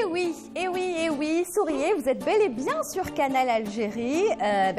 Eh oui, souriez, vous êtes bel et bien sur Canal Algérie.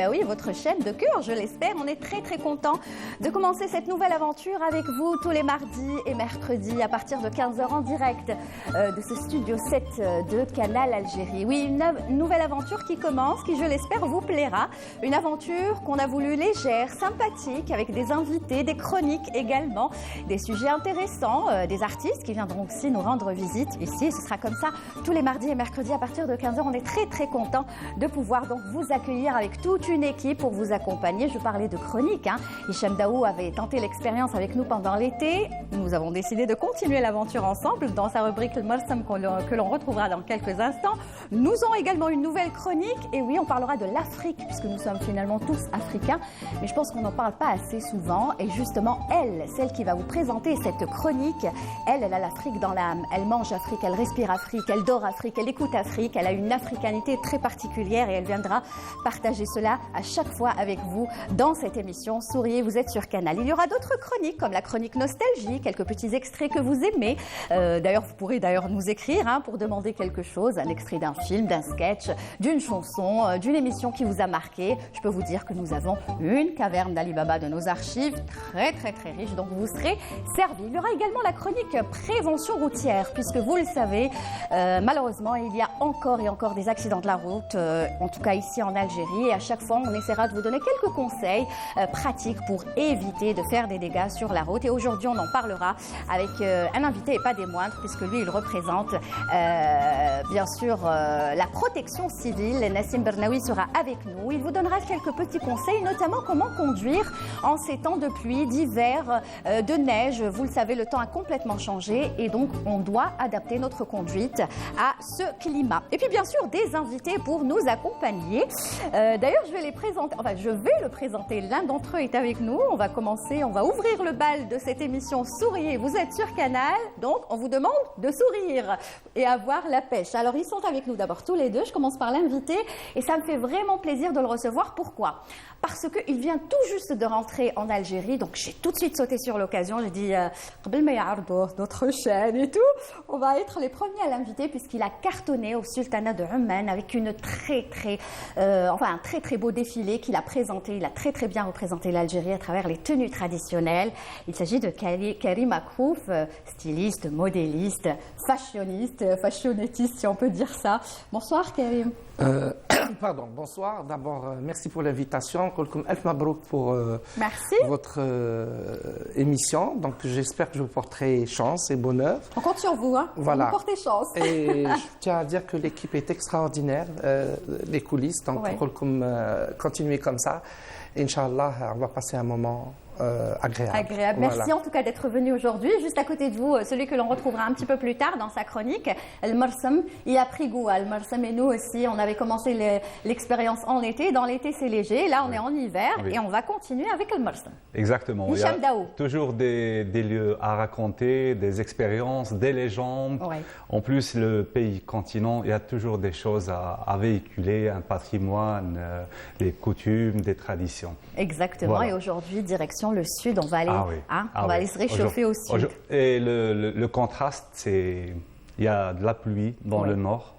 Oui, votre chaîne de cœur, je l'espère. On est très content de commencer cette nouvelle aventure avec vous tous les mardis et mercredis à partir de 15 h en direct de ce studio 7 de Canal Algérie. Oui, une nouvelle aventure qui commence, qui, je l'espère, vous plaira. Une aventure qu'on a voulu légère, sympathique, avec des invités, des chroniques également, des sujets intéressants, des artistes qui viendront aussi nous rendre visite ici. Ce sera comme ça tous les mardis et mercredis à partir de 15 h. On est très content de pouvoir donc vous accueillir avec toute une équipe pour vous accompagner. Je parlais de chronique. Hicham Daou avait tenté l'expérience avec nous pendant l'été. Nous avons décidé de continuer l'aventure ensemble dans sa rubrique Le Marsam que l'on retrouvera dans quelques instants. Nous aurons également une nouvelle chronique. Et oui, on parlera de l'Afrique puisque nous sommes finalement tous africains. Mais je pense qu'on n'en parle pas assez souvent. Et justement, elle, celle qui va vous présenter cette chronique, elle a l'Afrique dans l'âme. Elle mange Afrique, elle respire Afrique, elle dort Afrique, elle écoute Afrique. Elle a une africanité très particulière et elle viendra partager cela à chaque fois avec vous dans cette émission. Souriez, vous êtes sur Canal. Il y aura d'autres chroniques comme la chronique nostalgie, quelques petits extraits que vous aimez. D'ailleurs, vous pourrez nous écrire pour demander quelque chose, un extrait d'un film, d'un sketch, d'une chanson, d'une émission qui vous a marqué. Je peux vous dire que nous avons une caverne d'Ali Baba de nos archives très riche, donc vous serez servis. Il y aura également la chronique prévention routière puisque vous le savez, malheureusement, il y a encore et encore des accidents de la route, en tout cas ici en Algérie. Et à chaque fois, on essaiera de vous donner quelques conseils pratiques pour éviter de faire des dégâts sur la route. Et aujourd'hui, on en parlera avec un invité et pas des moindres, puisque lui, il représente bien sûr la protection civile. Nassim Bernaoui sera avec nous. Il vous donnera quelques petits conseils, notamment comment conduire en ces temps de pluie, d'hiver, de neige. Vous le savez, le temps a complètement changé et donc on doit adapter notre conduite à ce climat. Et puis bien sûr, des invités pour nous accompagner. D'ailleurs, je vais le présenter. L'un d'entre eux est avec nous. On va ouvrir le bal de cette émission Souriez. Vous êtes sur Canal, donc on vous demande de sourire et avoir la pêche. Alors, ils sont avec nous d'abord tous les deux. Je commence par l'invité et ça me fait vraiment plaisir de le recevoir. Pourquoi ? Parce qu'il vient tout juste de rentrer en Algérie, donc j'ai tout de suite sauté sur l'occasion. J'ai dit, notre chaîne et tout, on va être les premiers à l'inviter puisqu'il a cartonné au Sultanat de Oman avec un très beau défilé qu'il a présenté. Il a très bien représenté l'Algérie à travers les tenues traditionnelles. Il s'agit de Karim Akrouf, styliste, modéliste, fashionettiste si on peut dire ça. Bonsoir Karim. Bonsoir. D'abord, merci pour l'invitation. Elf Mabrouk pour votre émission. Donc, j'espère que je vous porterai chance et bonheur. On compte sur vous, Voilà. Vous portez chance. Et je tiens à dire que l'équipe est extraordinaire, les coulisses. Donc, continuez comme ça. Inch'Allah, on va passer un moment agréable. Merci voilà. En tout cas d'être venu aujourd'hui. Juste à côté de vous, celui que l'on retrouvera un petit peu plus tard dans sa chronique, El Marsam. Il a pris goût à El Marsam et nous aussi. On avait commencé l'expérience en été. Dans l'été, c'est léger. Là, on est en hiver et on va continuer avec El Marsam. Exactement. Hicham Daou. Toujours des lieux à raconter, des expériences, des légendes. En plus, le pays continent, il y a toujours des choses à véhiculer, un patrimoine, des coutumes, des traditions. Exactement. Voilà. Et aujourd'hui, direction le sud, on va aller, on va aller se réchauffer au sud. Et le contraste, c'est il y a de la pluie dans le nord,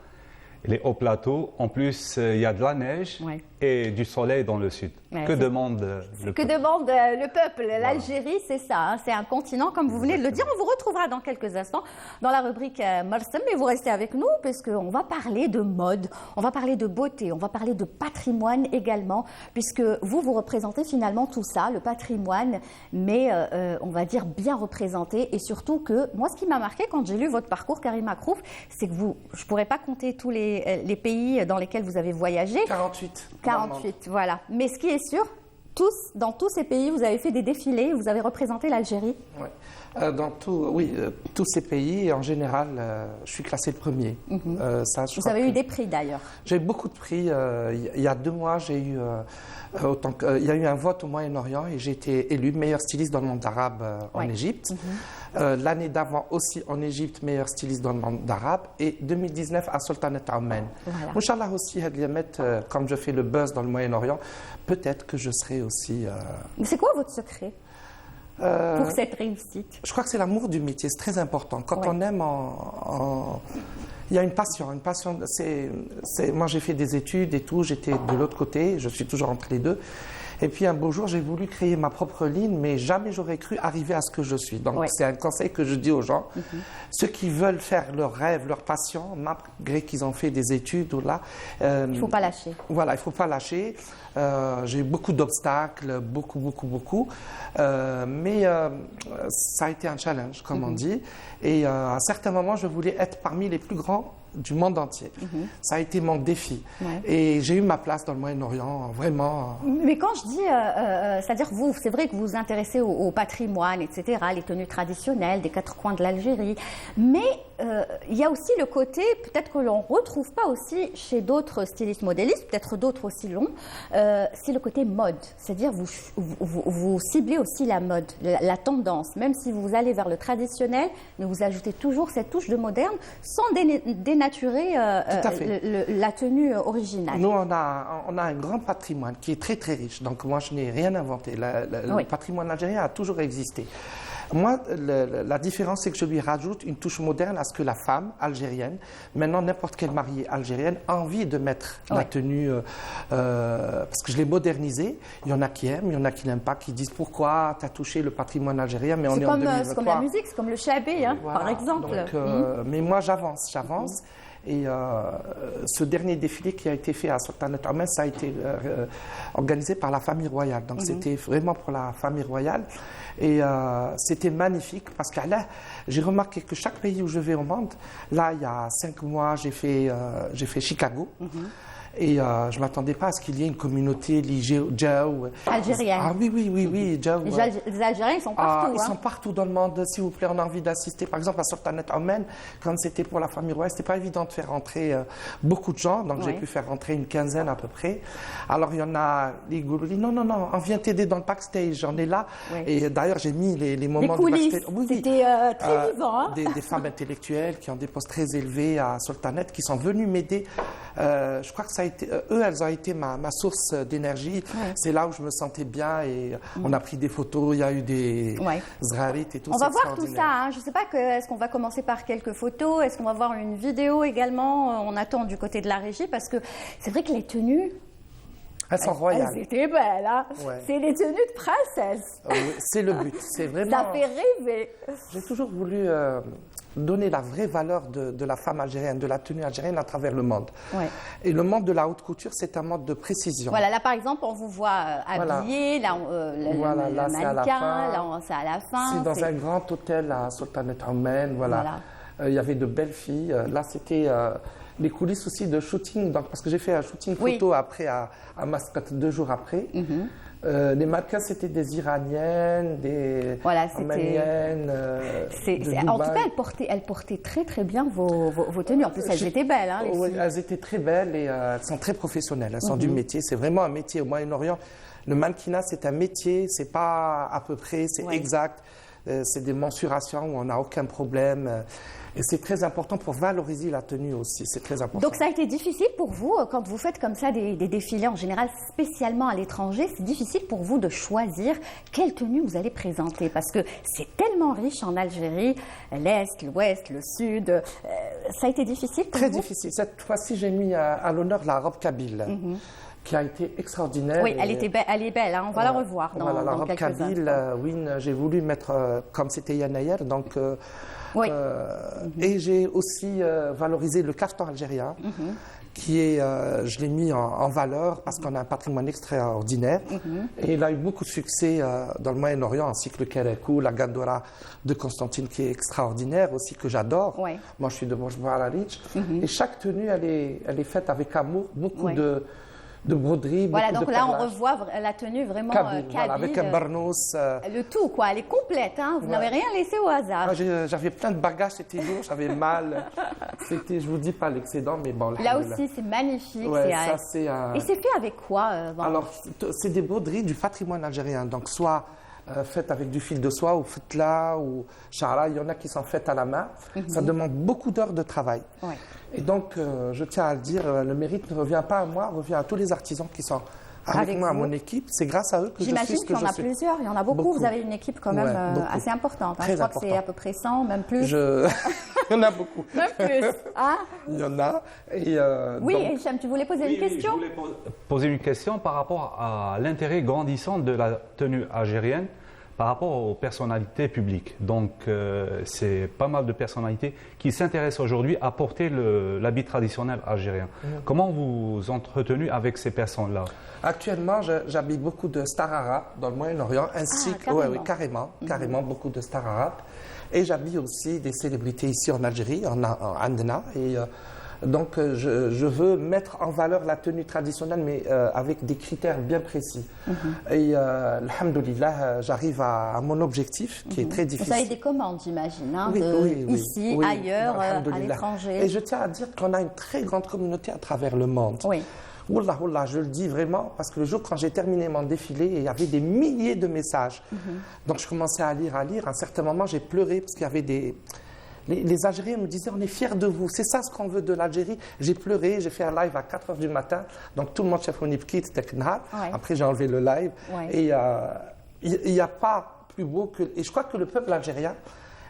les hauts plateaux. En plus, il y a de la neige et du soleil dans le sud. Que demande le peuple? L'Algérie, c'est ça. C'est un continent, comme vous venez de le dire. On vous retrouvera dans quelques instants dans la rubrique Marsam. Mais vous restez avec nous parce qu'on va parler de mode, on va parler de beauté, on va parler de patrimoine également, puisque vous représentez finalement tout ça, le patrimoine, mais on va dire bien représenté. Et surtout que, moi, ce qui m'a marqué quand j'ai lu votre parcours, Karim Akrouf, c'est que je ne pourrais pas compter tous les pays dans lesquels vous avez voyagé. 48, voilà. Mais ce qui est sûr, dans tous ces pays, vous avez fait des défilés, vous avez représenté l'Algérie. Tous ces pays, en général, je suis classé le premier. Vous avez eu des prix d'ailleurs. J'ai eu beaucoup de prix. Il y a 2 mois, j'ai eu il y a eu un vote au Moyen-Orient et j'ai été élu meilleur styliste dans le monde arabe en Égypte. L'année d'avant aussi en Égypte, meilleur styliste dans le monde arabe. Et 2019 à Sultanat Oman. Inch'Allah aussi, comme je fais le buzz dans le Moyen-Orient, peut-être que je serai aussi... Mais c'est quoi votre secret pour cette réussite? Je crois que c'est l'amour du métier, c'est très important. Quand on aime Il y a une passion. Moi, j'ai fait des études et tout, j'étais de l'autre côté, je suis toujours entre les deux. Et puis un beau jour, j'ai voulu créer ma propre ligne, mais jamais j'aurais cru arriver à ce que je suis. Donc c'est un conseil que je dis aux gens. Ceux qui veulent faire leur rêve, leur passion, malgré qu'ils ont fait des études ou là... il ne faut pas lâcher. Voilà, il ne faut pas lâcher. J'ai eu beaucoup d'obstacles, beaucoup. Mais ça a été un challenge, comme on dit. Et à un certain moment, je voulais être parmi les plus grands du monde entier. Ça a été mon défi. Et j'ai eu ma place dans le Moyen-Orient, vraiment. Mais quand je dis, c'est-à-dire vous, c'est vrai que vous vous intéressez au patrimoine, etc., les tenues traditionnelles des quatre coins de l'Algérie, mais il y a aussi le côté, peut-être que l'on ne retrouve pas aussi chez d'autres stylistes modélistes, peut-être d'autres aussi longs, c'est le côté mode. C'est-à-dire vous ciblez aussi la mode, la tendance, même si vous allez vers le traditionnel, mais vous ajoutez toujours cette touche de moderne sans dénaturer la tenue originale. Nous, on a un grand patrimoine qui est très riche. Donc moi, je n'ai rien inventé. Le patrimoine algérien a toujours existé. Moi, la différence, c'est que je lui rajoute une touche moderne à ce que la femme algérienne, maintenant n'importe quelle mariée algérienne, a envie de mettre la tenue, parce que je l'ai modernisée. Il y en a qui aiment, il y en a qui n'aiment pas, qui disent pourquoi tu as touché le patrimoine algérien, mais on est en 2023. C'est comme la musique, c'est comme le chabé, hein, voilà, par exemple. Donc, mais moi, j'avance. Et ce dernier défilé qui a été fait à Sultanate Oman, ça a été organisé par la famille royale. Donc c'était vraiment pour la famille royale. Et c'était magnifique parce que là, j'ai remarqué que chaque pays où je vais au monde, là, il y a 5 mois, j'ai fait Chicago. Et je ne m'attendais pas à ce qu'il y ait une communauté algérienne. Ah oui, Djaou. Les Algériens, ils sont partout. Ils sont partout dans le monde. S'il vous plaît, on a envie d'assister. Par exemple, à Sultanate Oman, quand c'était pour la famille royale, ce n'était pas évident de faire rentrer beaucoup de gens. Donc, j'ai pu faire rentrer une quinzaine à peu près. Alors, il y en a, les Goulouris, non, on vient t'aider dans le backstage. J'en ai là. Et d'ailleurs, j'ai mis les moments de backstage. C'était très vivant. Hein? Des femmes intellectuelles qui ont des postes très élevés à Sultanate, qui sont venues m'aider. Je crois que ça a été, elles ont été ma source d'énergie. C'est là où je me sentais bien et on a pris des photos, il y a eu des zrarites et tout. On va voir tout ça. Hein. Je ne sais pas, est-ce qu'on va commencer par quelques photos? Est-ce qu'on va voir une vidéo également? On attend du côté de la régie parce que c'est vrai que les tenues... Elles sont royales. Elles étaient belles, hein. C'est les tenues de princesse. Oui, c'est le but. C'est vraiment... Ça fait rêver. J'ai toujours voulu donner la vraie valeur de la femme algérienne, de la tenue algérienne à travers le monde. Et le monde de la haute couture, c'est un monde de précision. Voilà, là par exemple, on vous voit habillé, là, le mannequin, là c'est à la fin. C'est dans un grand hôtel à Sultanate Oman, voilà. Il y avait de belles filles. Là, c'était... les coulisses aussi de shooting, donc, parce que j'ai fait un shooting photo après à Mascate 2 jours après. Les mannequins, c'était des Iraniennes, des Arméniennes. En tout cas, elles portaient très bien vos tenues. En plus, elles étaient belles. Hein, les filles. Elles étaient très belles et elles sont très professionnelles. Elles sont du métier. C'est vraiment un métier au Moyen-Orient. Le mannequinat, c'est un métier. C'est pas à peu près, c'est exact. C'est des mensurations où on n'a aucun problème. Et c'est très important pour valoriser la tenue aussi, c'est très important. Donc ça a été difficile pour vous, quand vous faites comme ça des défilés en général, spécialement à l'étranger, c'est difficile pour vous de choisir quelle tenue vous allez présenter parce que c'est tellement riche en Algérie, l'Est, l'Ouest, le Sud. Ça a été difficile pour vous? Très difficile. Cette fois-ci, j'ai mis à l'honneur la robe kabyle. Qui a été extraordinaire. Oui, elle est belle, hein, on va la revoir dans la robe quelques kabyle, j'ai voulu mettre comme c'était Yanayer, donc... Et j'ai aussi valorisé le caftan algérien, qui est, je l'ai mis en valeur parce qu'on a un patrimoine extraordinaire. Et il a eu beaucoup de succès dans le Moyen-Orient, ainsi que le kerekou, la gandoura de Constantine, qui est extraordinaire aussi, que j'adore. Moi, je suis de Mojba Ararich. Et chaque tenue, elle est faite avec amour, beaucoup de broderie. Voilà, donc là, on revoit la tenue vraiment kabyle. Voilà, avec un barnous. Le tout, quoi. Elle est complète, hein. Vous n'avez rien laissé au hasard. J'avais plein de bagages, c'était lourd, j'avais mal. C'était, je vous dis pas l'excédent, mais bon. Là aussi, c'est magnifique. Et c'est fait avec quoi Alors, c'est des broderies du patrimoine algérien. Donc, soit faites avec du fil de soie ou fetla ou chara. Il y en a qui sont faites à la main. Ça demande beaucoup d'heures de travail. Et donc, je tiens à le dire, le mérite ne revient pas à moi, revient à tous les artisans qui sont avec moi, à mon équipe. C'est grâce à eux que je suis ce que je suis. J'imagine qu'il y en a plusieurs, il y en a beaucoup. Vous avez une équipe quand même assez importante. Hein. Je crois que c'est à peu près 100, même plus. Il y en a beaucoup. Même plus. Ah. Il y en a. Et, oui, donc... Hicham, tu voulais poser une question? Oui, je voulais poser une question par rapport à l'intérêt grandissant de la tenue algérienne par rapport aux personnalités publiques. Donc, c'est pas mal de personnalités qui s'intéressent aujourd'hui à porter l'habit traditionnel algérien. Comment vous entretenez avec ces personnes-là? Actuellement, j'habille beaucoup de stars arabes dans le Moyen-Orient, ainsi que carrément beaucoup de stars arabes. Et j'habille aussi des célébrités ici en Algérie, en Andena. Et donc, je veux mettre en valeur la tenue traditionnelle, mais avec des critères bien précis. Et alhamdoulilah, j'arrive à mon objectif, qui est très difficile. Vous avez des commandes, j'imagine, hein, ici, oui, ailleurs, à l'étranger. Et je tiens à dire qu'on a une très grande communauté à travers le monde. Oui. Wallah, wallah, je le dis vraiment, parce que le jour quand j'ai terminé mon défilé, il y avait des milliers de messages. Donc je commençais à lire. À un certain moment, j'ai pleuré parce qu'il y avait des... Les Algériens me disaient, on est fiers de vous, c'est ça ce qu'on veut de l'Algérie. J'ai pleuré, j'ai fait un live à 4h du matin, donc tout le monde chef Onipkit, Teknal. Après j'ai enlevé le live. Et il n'y a pas plus beau que... Et je crois que le peuple algérien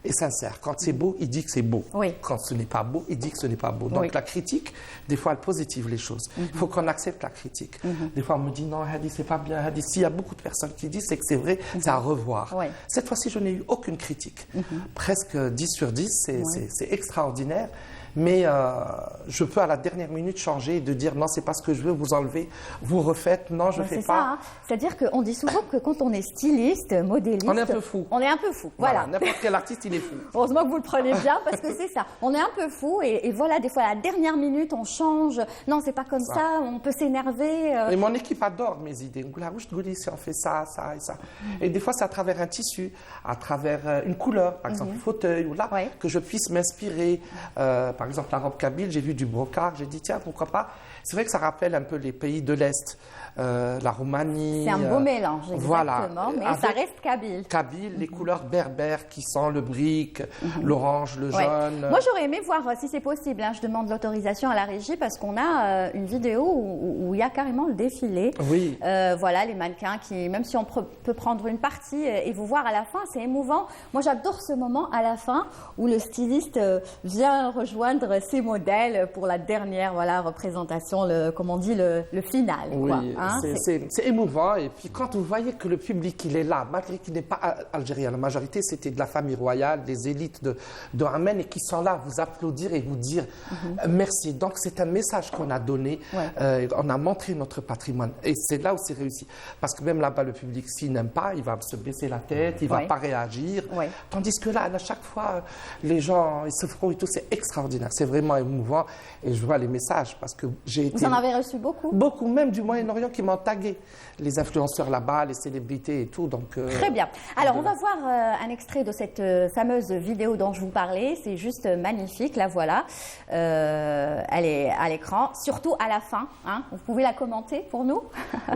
est sincère. Quand c'est beau, il dit que c'est beau. Quand ce n'est pas beau, il dit que ce n'est pas beau. Donc la critique, des fois, elle positive les choses. Il faut qu'on accepte la critique. Des fois, on me dit non, Hadi, c'est pas bien. Hadi, s'il y a beaucoup de personnes qui disent, c'est que c'est vrai, c'est à revoir. Cette fois-ci, je n'ai eu aucune critique. Presque 10 sur 10, c'est extraordinaire. Mais je peux à la dernière minute changer et de dire non, c'est pas ce que je veux, vous enlevez, vous refaites, non, je ne fais pas. Hein. C'est-à-dire qu'on dit souvent que quand on est styliste, modéliste, on est un peu fou. On est un peu fou, voilà. N'importe quel artiste, il est fou. Heureusement que vous le prenez bien parce que c'est ça. On est un peu fou et voilà, des fois à la dernière minute, on change. Non, c'est pas comme ça, on peut s'énerver. Et mon équipe adore mes idées. Si on fait ça, ça et ça. Et des fois, c'est à travers un tissu, à travers une couleur, par exemple, un fauteuil ou là, que je puisse m'inspirer. Par exemple, la robe kabyle, j'ai vu du brocart, j'ai dit tiens, pourquoi pas. C'est vrai que ça rappelle un peu les pays de l'Est, la Roumanie. C'est un beau mélange, exactement, voilà, mais ça reste kabyle. Kabyle, les couleurs berbères qui sont le brique, l'orange, le jaune. Moi, j'aurais aimé voir si c'est possible. Hein. Je demande l'autorisation à la régie parce qu'on a une vidéo où il y a carrément le défilé. Oui. Voilà, les mannequins qui, même si on peut prendre une partie et vous voir à la fin, c'est émouvant. Moi, j'adore ce moment à la fin où le styliste vient rejoindre ses modèles pour la dernière représentation, comme on dit, le final. Oui, hein, c'est émouvant. Et puis quand vous voyez que le public, il est là, malgré qu'il n'est pas algérien, la majorité, c'était de la famille royale, des élites de Hamen, et qui sont là à vous applaudir et vous dire merci. Donc c'est un message qu'on a donné, on a montré notre patrimoine. Et c'est là où c'est réussi. Parce que même là-bas, le public, s'il n'aime pas, il va se baisser la tête, il ne va pas réagir. Tandis que là, à chaque fois, les gens, ils se frottent et tout, c'est extraordinaire. C'est vraiment émouvant. Et je vois les messages parce que j'ai été... Vous en avez reçu beaucoup? Beaucoup, même du Moyen-Orient qui m'ont tagué. Les influenceurs là-bas, les célébrités et tout. Donc, très bien. Alors, on va voir un extrait de cette fameuse vidéo dont je vous parlais. C'est juste magnifique, la voilà. Elle est à l'écran, surtout à la fin. Hein. Vous pouvez la commenter pour nous?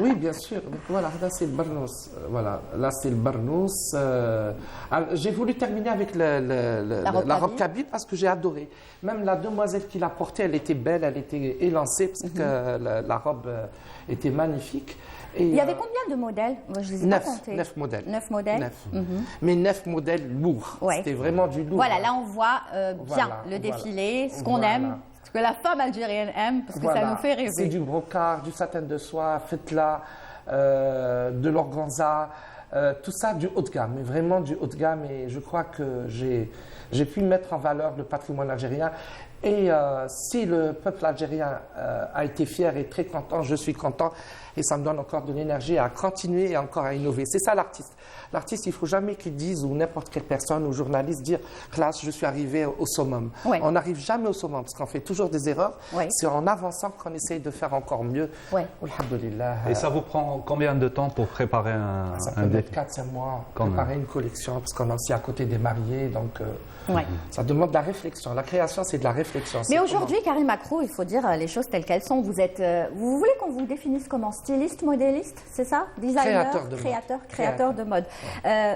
Oui, bien sûr. Donc, voilà, là c'est le barnous. Voilà, là c'est le barnous. J'ai voulu terminer avec la robe kabyle parce que j'ai adoré. Même la demoiselle qui l'a portée, elle était belle, elle était élancée parce que la robe était magnifique. Et il y avait combien de modèles? Moi, je les ai pas comptés. 9 modèles. 9 modèles. Mais 9 modèles lourds. C'était vraiment du lourd. Voilà, là on voit bien le défilé, ce qu'on aime, ce que la femme algérienne aime, parce que ça nous fait rêver. C'est du brocart, du satin de soie, fetla, de l'organza, tout ça du haut de gamme, mais vraiment du haut de gamme. Et je crois que j'ai pu mettre en valeur le patrimoine algérien. Et si le peuple algérien a été fier et très content, je suis content. Et ça me donne encore de l'énergie à continuer et encore à innover. C'est ça l'artiste. L'artiste, il ne faut jamais qu'il dise, ou n'importe quelle personne, ou journaliste, dire « classe, je suis arrivé au summum ». On n'arrive jamais au summum, parce qu'on fait toujours des erreurs. C'est en avançant qu'on essaye de faire encore mieux. Alhamdulillah. Et ça vous prend combien de temps pour préparer un Ça peut être 4-5 mois, préparer une collection, parce qu'on est aussi à côté des mariés, donc ça demande de la réflexion. La création, c'est de la réflexion. Mais aujourd'hui, Karim Makrou, il faut dire les choses telles qu'elles sont. Vous voulez qu'on vous définisse comment? Styliste, modéliste, c'est ça? Designer, créateur de mode.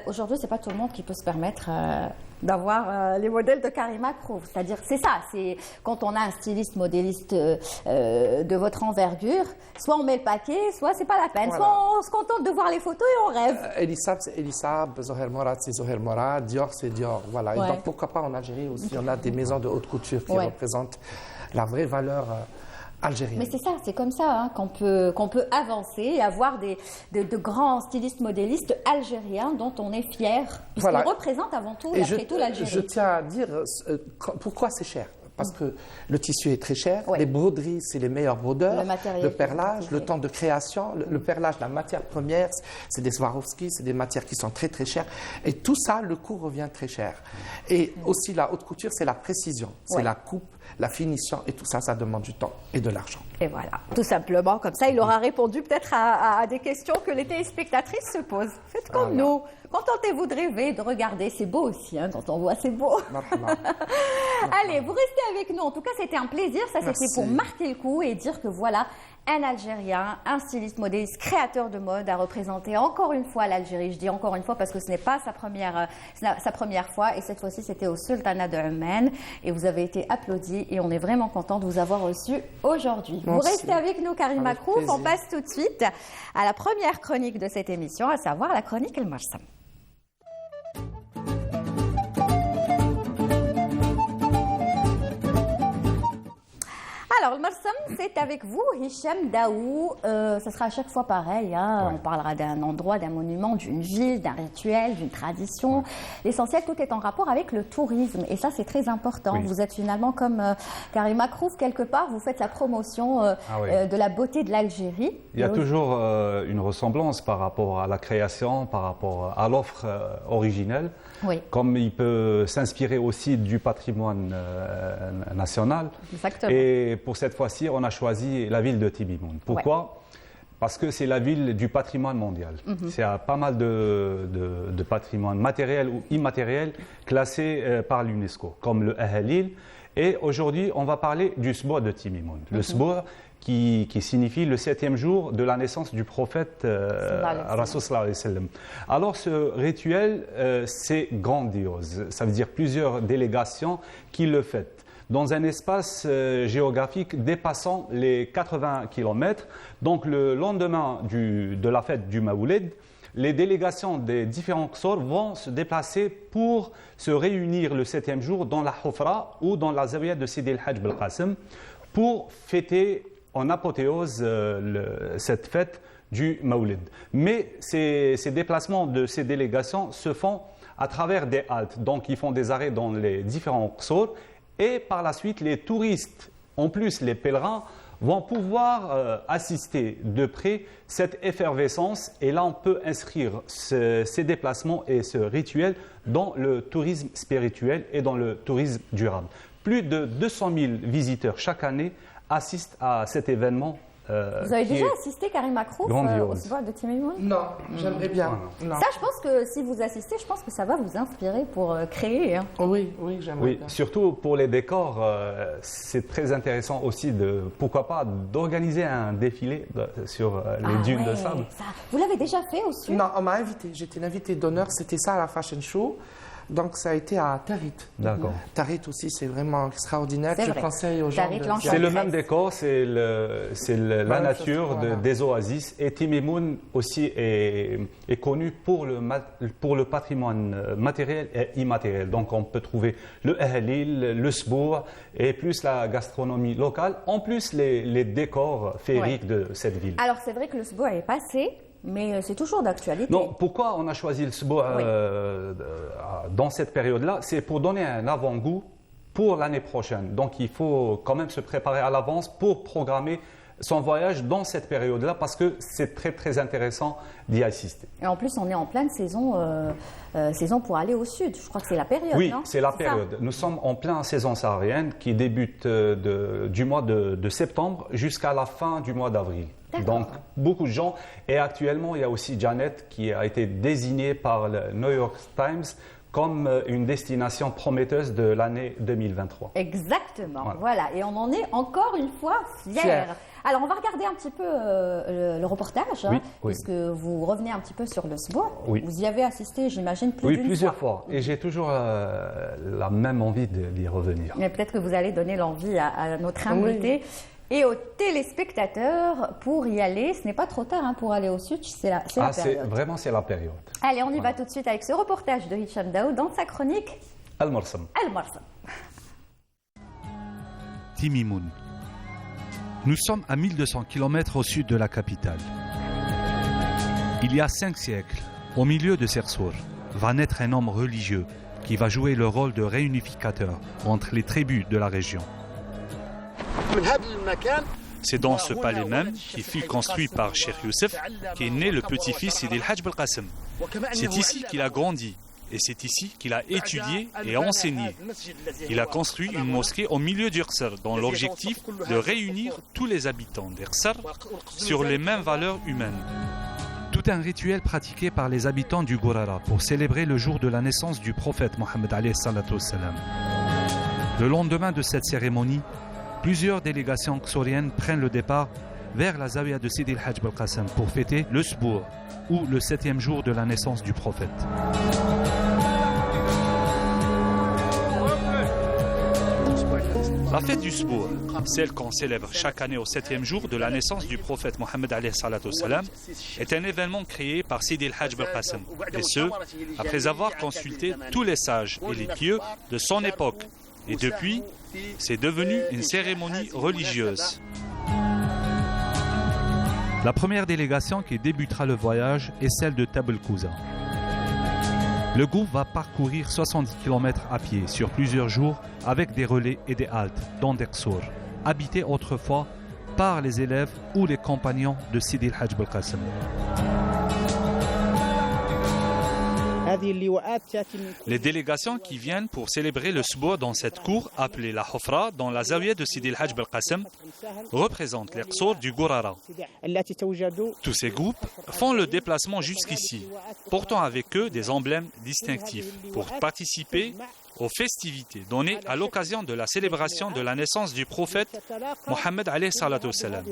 Aujourd'hui, c'est pas tout le monde qui peut se permettre d'avoir les modèles de Karima Krouf. C'est-à-dire, c'est ça, c'est quand on a un styliste modéliste de votre envergure, soit on met le paquet, soit c'est pas la peine. Voilà. Soit on se contente de voir les photos et on rêve. Elisab, c'est Elisab, Zoher Morad, c'est Zoher Morad, Dior, c'est Dior. Voilà. Ouais. Et donc, pourquoi pas en Algérie aussi, on a des maisons de haute couture qui Ouais. représentent la vraie valeur algérienne. Mais c'est ça, c'est comme ça hein, qu'on peut avancer et avoir de grands stylistes modélistes algériens dont on est fier. Puisqu'ils représentent avant tout, après tout, l'Algérie. Je tiens à dire pourquoi c'est cher. Parce que le tissu est très cher, Ouais. les broderies, c'est les meilleurs brodeurs, matériel le perlage, qui est le temps de création, le perlage, la matière première, c'est des Swarovski, c'est des matières qui sont très très chères. Et tout ça, le coût revient très cher. Et aussi la haute couture, c'est la précision, c'est Ouais. la coupe, la finition, et tout ça, ça demande du temps et de l'argent. Et voilà, tout simplement, comme ça, il aura répondu peut-être à des questions que les téléspectatrices se posent. Faites comme nous. Contentez-vous de rêver, de regarder. C'est beau aussi, hein, quand on voit, c'est beau. Allez, vous restez avec nous. En tout cas, c'était un plaisir. Ça, c'était pour marquer le coup et dire que voilà, un Algérien, un styliste modéliste, créateur de mode, a représenté encore une fois l'Algérie. Je dis encore une fois parce que ce n'est pas sa première fois. Et cette fois-ci, c'était au Sultanat de Oman. Et vous avez été applaudis et on est vraiment content de vous avoir reçu aujourd'hui. Vous restez avec nous, Karima Krouf. On passe tout de suite à la première chronique de cette émission, à savoir la chronique El Marsam. Alors, le Marsam, c'est avec vous, Hicham Daou. Ça sera à chaque fois pareil. Hein. Ouais. On parlera d'un endroit, d'un monument, d'une ville, d'un rituel, d'une tradition. Ouais. L'essentiel, tout est en rapport avec le tourisme. Et ça, c'est très important. Oui. Vous êtes finalement comme Karima Krouf, quelque part, vous faites la promotion de la beauté de l'Algérie. Il y a toujours une ressemblance par rapport à la création, par rapport à l'offre originelle. Oui. Comme il peut s'inspirer aussi du patrimoine national. Exactement. Et pour cette fois-ci, on a choisi la ville de Timimoun. Pourquoi ? Parce que c'est la ville du patrimoine mondial. C'est pas mal de patrimoine matériel ou immatériel classés par l'UNESCO, comme le Ahalil. Et aujourd'hui, on va parler du Sbour de Timimoun. Le Sbour qui signifie le 7e jour de la naissance du prophète Rasoul sallallahu alayhi wa sallam. Alors ce rituel, c'est grandiose. Ça veut dire plusieurs délégations qui le font dans un espace géographique dépassant les 80 km. Donc le lendemain de la fête du Maoulid, les délégations des différents Qsor vont se déplacer pour se réunir le 7e jour dans la Hufra ou dans la Zawiya de Sidi el-Hajj Belqasem pour fêter en apothéose cette fête du Maoulid. Mais ces déplacements de ces délégations se font à travers des haltes. Donc ils font des arrêts dans les différents Qsor. Et par la suite, les touristes, en plus les pèlerins, vont pouvoir assister de près cette effervescence. Et là, on peut inscrire ces déplacements et ce rituel dans le tourisme spirituel et dans le tourisme durable. Plus de 200 000 visiteurs chaque année assistent à cet événement. Vous avez déjà assisté, Karima Krouf, au Sbour de Timimoun ? Non, j'aimerais bien. Non. Ça, je pense que si vous assistez, je pense que ça va vous inspirer pour créer. Hein. Oui, j'aimerais bien. Surtout pour les décors, c'est très intéressant aussi pourquoi pas, d'organiser un défilé sur les dunes de sable. Ça. Vous l'avez déjà fait au sud ? Non, on m'a invité. J'étais une invitée d'honneur. C'était ça à la Fashion Show. Donc ça a été à Tarit. D'accord. Tarit aussi, c'est vraiment extraordinaire. Je conseille aux gens. C'est le même décor, c'est la nature des oasis. Et Timimoun aussi est connu pour le patrimoine matériel et immatériel. Donc on peut trouver le Ahalil, le Sbour et plus la gastronomie locale, en plus les décors féeriques de cette ville. Alors c'est vrai que le Sbour est passé. Mais c'est toujours d'actualité. Non, pourquoi on a choisi le Sbour dans cette période-là ? C'est pour donner un avant-goût pour l'année prochaine. Donc il faut quand même se préparer à l'avance pour programmer son voyage dans cette période-là parce que c'est très très intéressant d'y assister. Et en plus, on est en pleine saison pour aller au sud. Je crois que c'est la période, oui, non ? c'est la période. Ça. Nous sommes en pleine saison saharienne qui débute du mois de septembre jusqu'à la fin du mois d'avril. Donc, beaucoup de gens. Et actuellement, il y a aussi Janet qui a été désignée par le New York Times comme une destination prometteuse de l'année 2023. Exactement, voilà. Et on en est encore une fois fiers. Alors, on va regarder un petit peu le reportage, puisque vous revenez un petit peu sur le SBOA. Vous y avez assisté, j'imagine, plusieurs fois. Et j'ai toujours la même envie d'y revenir. Mais peut-être que vous allez donner l'envie à notre invité et aux téléspectateurs pour y aller. Ce n'est pas trop tard pour aller au sud, c'est la période. Vraiment, c'est la période. Allez, on y va tout de suite avec ce reportage de Hicham Daoud dans sa chronique Al-Morsam. Timimoun. Nous sommes à 1200 km au sud de la capitale. Il y a 5 siècles, au milieu de Sersour, va naître un homme religieux qui va jouer le rôle de réunificateur entre les tribus de la région. C'est dans ce palais même, qui fut construit par Cheikh Youssef, qu'est né le petit-fils Sidi El-Hajj Belkacem. C'est ici qu'il a grandi. Et c'est ici qu'il a étudié et enseigné. Il a construit une mosquée au milieu d'Irsar, dans l'objectif de réunir tous les habitants d'Irsar sur les mêmes valeurs humaines. Tout un rituel pratiqué par les habitants du Gourara pour célébrer le jour de la naissance du prophète Mohammed alayhi salatu wassalam. Le lendemain de cette cérémonie, plusieurs délégations xoriennes prennent le départ vers la Zawiya de Sidi El-Hajj Belkacem pour fêter le Sbour, ou le 7e jour de la naissance du prophète. La fête du Sbour, celle qu'on célèbre chaque année au 7e jour de la naissance du prophète Mohammed alayhi salatu wassalam, est un événement créé par Sidi El-Hajj Belkacem, et ce, après avoir consulté tous les sages et les pieux de son époque. Et depuis, c'est devenu une cérémonie religieuse. La première délégation qui débutera le voyage est celle de Tabel Kouza. Le groupe va parcourir 70 km à pied sur plusieurs jours avec des relais et des haltes dans Dersour, habités autrefois par les élèves ou les compagnons de Sidi El-Hajj Belkacem. Les délégations qui viennent pour célébrer le Sbour dans cette cour appelée la Hofra dans la Zawiya de Sidi El-Hajj Belkacem représentent l'Irsar du Gourara. Tous ces groupes font le déplacement jusqu'ici, portant avec eux des emblèmes distinctifs pour participer aux festivités données à l'occasion de la célébration de la naissance du prophète Mohammed alayhi salatu wassalam.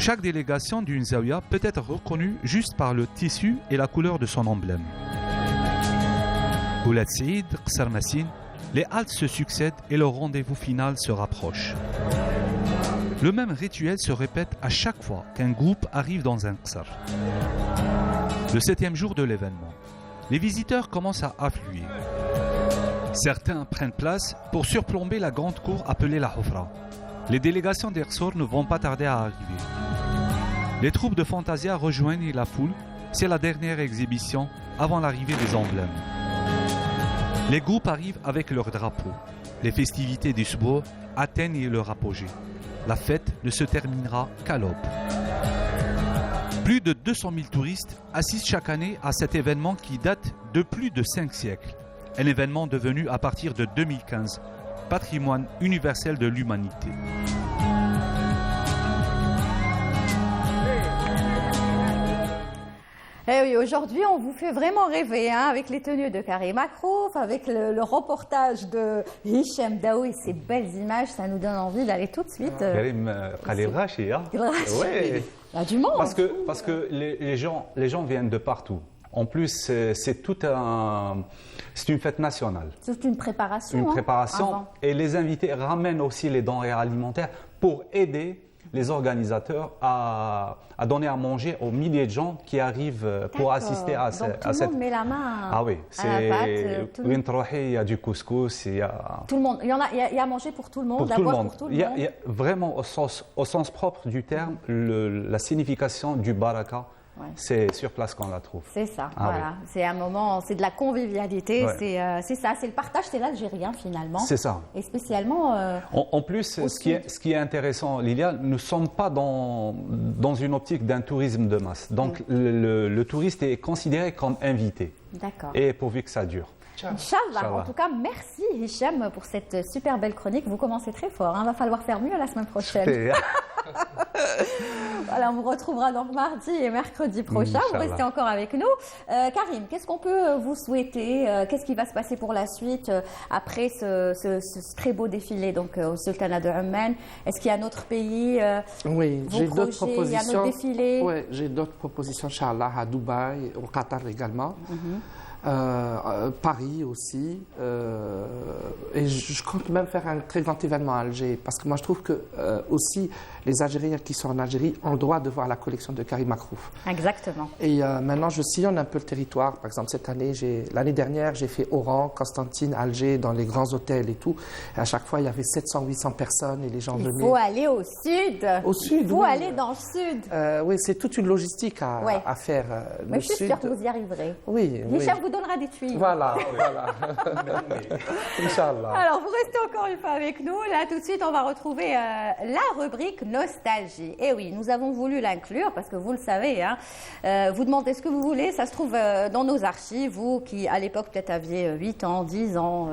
Chaque délégation d'une Zawiya peut être reconnue juste par le tissu et la couleur de son emblème. Oulad Saïd, Qsar Massine, les haltes se succèdent et le rendez-vous final se rapproche. Le même rituel se répète à chaque fois qu'un groupe arrive dans un Qsar. Le 7e jour de l'événement, les visiteurs commencent à affluer. Certains prennent place pour surplomber la grande cour appelée la Hofra. Les délégations d'Irsar ne vont pas tarder à arriver. Les troupes de Fantasia rejoignent la foule. C'est la dernière exhibition avant l'arrivée des emblèmes. Les groupes arrivent avec leurs drapeaux. Les festivités du Sbour atteignent leur apogée. La fête ne se terminera qu'à l'aube. Plus de 200 000 touristes assistent chaque année à cet événement qui date de plus de 5 siècles. Un événement devenu à partir de 2015 patrimoine universel de l'humanité. Eh oui, aujourd'hui, on vous fait vraiment rêver avec les tenues de Karim Akrouf, avec le reportage de Hicham Daoud et ces belles images. Ça nous donne envie d'aller tout de suite. Karim Khalil Rachi, hein? Ouais. Il y a du monde. Parce que les gens viennent de partout. En plus, c'est une fête nationale. C'est une préparation. Une préparation. Et les invités ramènent aussi les denrées alimentaires pour aider les organisateurs à donner à manger aux milliers de gens qui arrivent pour assister à cette... Tout le monde met la main à la pâte. Il y a du couscous, il y a... Tout le monde. Il y a à manger pour tout le monde, à boire pour tout le monde. Il y a vraiment, au sens propre du terme, la signification du baraka. Ouais. C'est sur place qu'on la trouve. C'est ça, voilà. Oui. C'est un moment, c'est de la convivialité, c'est ça, c'est le partage, c'est l'algérien finalement. C'est ça. Et spécialement... En plus, ce qui est intéressant, Liliane, nous ne sommes pas dans une optique d'un tourisme de masse. Donc le touriste est considéré comme invité. D'accord. Et pourvu que ça dure. Inch'Allah. En tout cas, merci Hicham pour cette super belle chronique. Vous commencez très fort. Il va falloir faire mieux la semaine prochaine. Voilà, on vous retrouvera donc mardi et mercredi prochain. Vous restez encore avec nous. Karim, qu'est-ce qu'on peut vous souhaiter? Qu'est-ce qui va se passer pour la suite après ce très beau défilé donc, au Sultanat de Oman? Est-ce qu'il y a un autre pays? Oui, j'ai d'autres propositions. Il y a un autre défilé? Oui, j'ai d'autres propositions, Inch'Allah, à Dubaï, au Qatar également. Paris aussi, et je compte même faire un très grand événement à Alger, parce que moi je trouve que aussi les Algériens qui sont en Algérie ont le droit de voir la collection de Karim Makrouf. Exactement. Et maintenant je sillonne un peu le territoire. Par exemple cette année, l'année dernière j'ai fait Oran, Constantine, Alger, dans les grands hôtels et tout. Et à chaque fois il y avait 700-800 personnes et les gens venaient. Il faut aller au sud. Au sud. Il faut aller dans le sud. Oui, c'est toute une logistique à faire. Mais je suis sûre que vous y arriverez. Oui. Hicham vous donnera des tuyaux. Voilà. Inch'Allah. Alors, vous restez encore une fois avec nous. Là, tout de suite, on va retrouver la rubrique Nostalgie. Et oui, nous avons voulu l'inclure parce que vous le savez, hein, vous demandez ce que vous voulez. Ça se trouve dans nos archives. Vous qui, à l'époque, peut-être aviez 8 ans, 10 ans,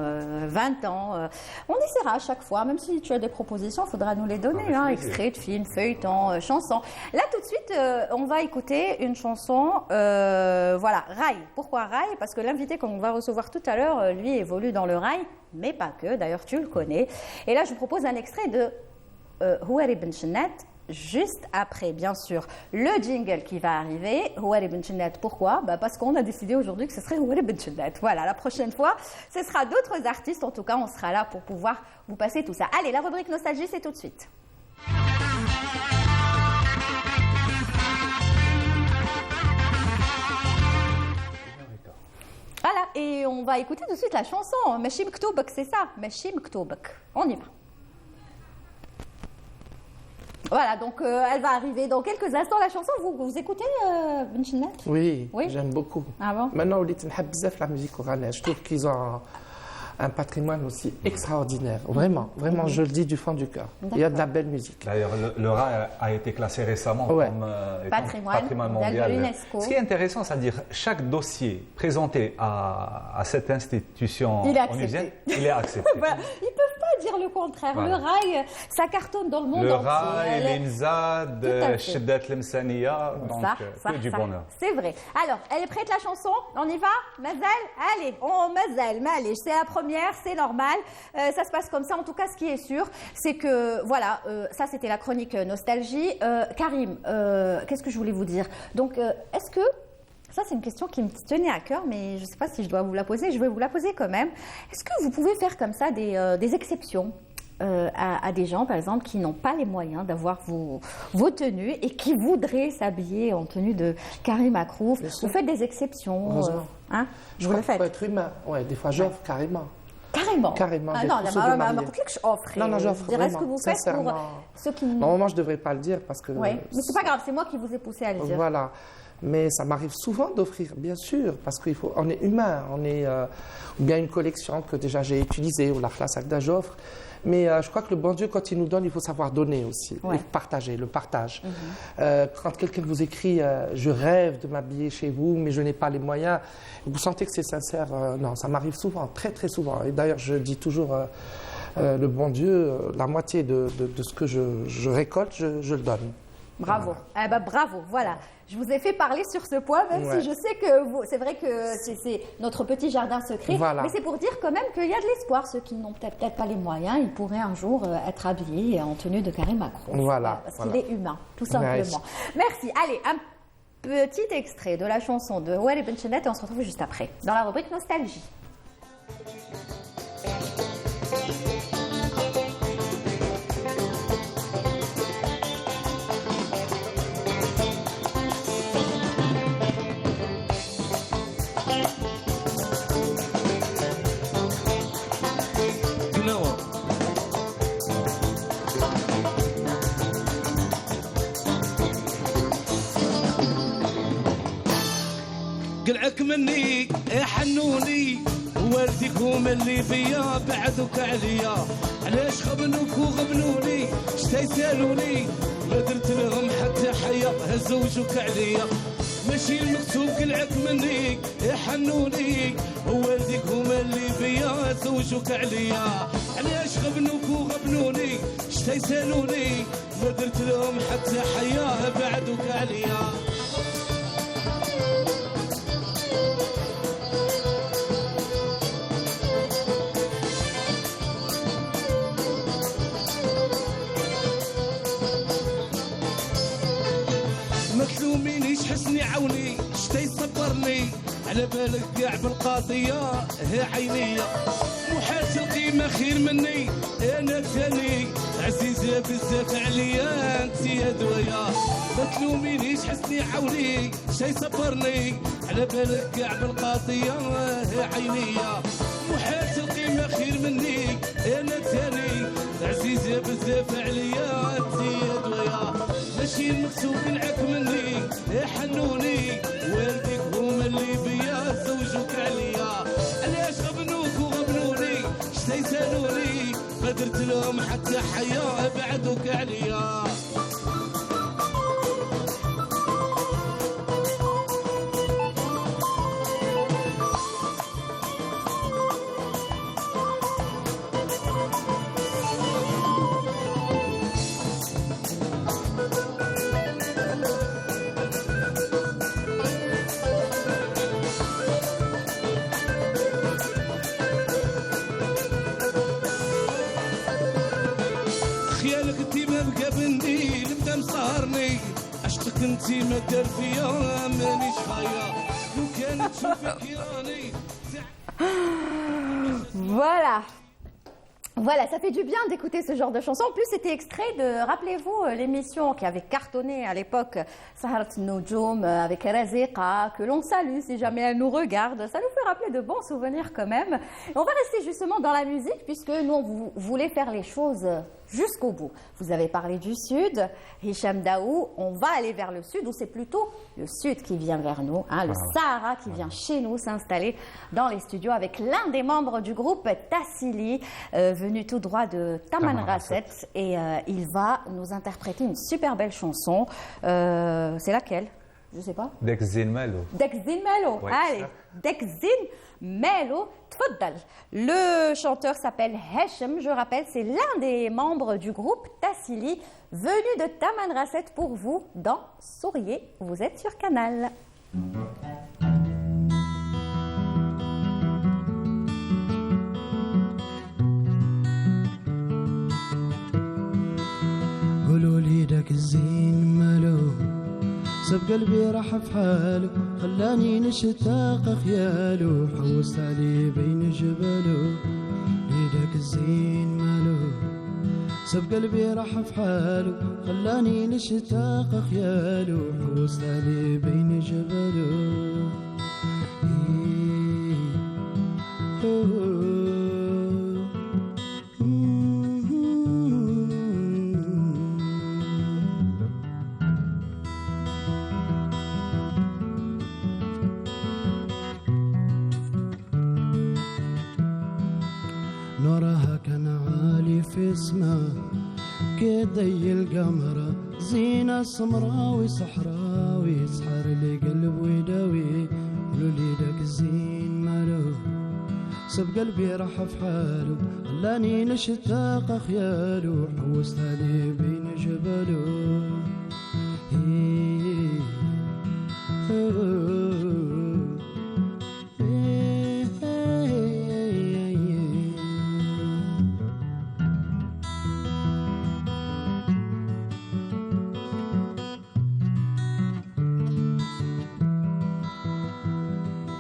20 ans. On essaiera à chaque fois, même si tu as des propositions, il faudra nous les donner. Extraits de films, feuilletons, chansons. Là, tout de suite, on va écouter une chanson. Voilà, Rail. Pourquoi Rail? Parce que l'invité qu'on va recevoir tout à l'heure, lui, évolue dans le rail, mais pas que. D'ailleurs, tu le connais. Et là, je vous propose un extrait de Houari Ben Chennet, juste après, bien sûr, le jingle qui va arriver. Houari Ben Chennet, pourquoi? Parce qu'on a décidé aujourd'hui que ce serait Houari Ben Chennet. Voilà, la prochaine fois, ce sera d'autres artistes. En tout cas, on sera là pour pouvoir vous passer tout ça. Allez, la rubrique Nostalgie, c'est tout de suite. Voilà, et on va écouter tout de suite la chanson. Mashi Mktoubak, c'est ça. Mashi Mktoubak. On y va. Voilà, donc elle va arriver dans quelques instants. La chanson, vous écoutez, Ben Chennet? Oui, j'aime beaucoup. Ah bon? Maintenant, la musique orange. Je trouve qu'ils ont un patrimoine aussi extraordinaire. Vraiment, je le dis du fond du cœur. Il y a de la belle musique. D'ailleurs, le rail a été classé récemment comme patrimoine mondial de l'UNESCO. Ce qui est intéressant, c'est-à-dire chaque dossier présenté à cette institution onusienne, il est accepté. Voilà. Ils ne peuvent pas dire le contraire. Voilà. Le rail, ça cartonne dans le monde entier. Le rail, l'IMZAD, Shiddat l'Imsaniya, donc que du bonheur. C'est vrai. Alors, elle est prête la chanson? On y va? Mazel? Allez, Mazel, Malish, c'est la première. C'est normal, ça se passe comme ça. En tout cas, ce qui est sûr, c'est que, voilà, ça c'était la chronique Nostalgie. Karim, qu'est-ce que je voulais vous dire? Donc, est-ce que, ça c'est une question qui me tenait à cœur, mais je ne sais pas si je dois vous la poser, je vais vous la poser quand même. Est-ce que vous pouvez faire comme ça des exceptions à des gens, par exemple, qui n'ont pas les moyens d'avoir vos tenues et qui voudraient s'habiller en tenue de Karim Makrouf? Vous faites des exceptions je crois qu'il faut être humain. Ouais, des fois, j'offre carrément. Carrément. Ah non, non, j'offre. Je dirais ce que vous faites pour ceux qui... Normalement, je ne devrais pas le dire parce que... Oui, mais c'est pas grave, c'est moi qui vous ai poussé à le dire. Voilà. Mais ça m'arrive souvent d'offrir, bien sûr, parce qu'on est humain. On est ou bien une collection que déjà j'ai utilisée, ou la classe Agda, j'offre. Mais je crois que le bon Dieu, quand il nous donne, il faut savoir donner aussi, et partager, le partage. Quand quelqu'un vous écrit « je rêve de m'habiller chez vous, mais je n'ai pas les moyens », vous sentez que c'est sincère. Non, ça m'arrive souvent, très très souvent. Et d'ailleurs, je dis toujours, le bon Dieu, la moitié de ce que je récolte, je le donne. Bravo. Voilà. Bravo, voilà. Je vous ai fait parler sur ce point, même si je sais que c'est vrai que c'est notre petit jardin secret. Voilà. Mais c'est pour dire quand même qu'il y a de l'espoir. Ceux qui n'ont peut-être pas les moyens, ils pourraient un jour être habillés en tenue de Karim Makrouf. Voilà. Parce qu'il est humain, tout simplement. Merci. Allez, un petit extrait de la chanson de Houari Ben Chennet et on se retrouve juste après, dans la rubrique Nostalgie. قلعك مني يا حنوني والديك هما اللي بيا بعدوك عليا علاش خبنوك وغبنوني شتا يسالوني ما درت لهم حتى حيا هزوجوك عليا ماشي المكتوب قلعك مني يا حنوني والديك هما اللي بيا زوجوك عليا علاش خبنوك وغبنوني شتا يسالوني ما درت لهم حتى حياه بعدك عليا. ما تلومينيش حسني عوني شتا يصبرني على بالك كاع بالقاضية هي عينيا محال تلقي خير مني انا ثاني عزيزة بزاف عليا انت يا دوايا. ما تلومينيش حسني عوني شتا يصبرني على بالك كاع بالقاضية هي عينيا محال تلقي خير مني انا ثاني عزيزة بزاف عليا انت يا دوايا. ماشي المكسوب نعك مني يا حنوني والديك هما اللي بيا زوجوك عليا. علاش غبنوك وغبنوني شتا يسالوني ما درت لهم حتى حياه بعدوك عليا. خيالك انتي ما بقى بندي نبدا مسهرني عشقك انتي ما دار فيا مانيش خايا لو كانت تشوفك راني. Voilà, ça fait du bien d'écouter ce genre de chansons. En plus, c'était extrait de, rappelez-vous, l'émission qui avait cartonné à l'époque, Saharat Noujoum, avec Raziqa, que l'on salue si jamais elle nous regarde. Ça nous fait rappeler de bons souvenirs quand même. Et on va rester justement dans la musique, puisque nous, on voulait faire les choses jusqu'au bout. Vous avez parlé du sud, Hicham Daou, on va aller vers le sud, ou c'est plutôt le sud qui vient vers nous, hein, le Sahara qui vient chez nous s'installer dans les studios avec l'un des membres du groupe Tassili, venu tout droit de Tamanrasset, et il va nous interpréter une super belle chanson. C'est laquelle? Je ne sais pas. Dekzin Melo. Dekzin Melo, ouais, allez, Dekzin Melo, tfaddal. Le chanteur s'appelle Hachem, je rappelle, c'est l'un des membres du groupe Tassili, venu de Tamanrasset pour vous dans Souriez, vous êtes sur Canal. قولوا لي داك الزين مالو سب قلبي راح في حاله خلاني نشتاق خياله حوست عليه بين جباله لي داك الزين مالو سب قلبي راح في حاله خلاني نشتاق خياله حوست عليه بين جباله نورها كان عالي في السما كدي القمرة زينة سمراوي صحراوي سحر لي قلب ويداوي قولوا لي داك الزين مالو سب قلبي راح في حاله خلاني نشتاق خياله حوست عليه بين جباله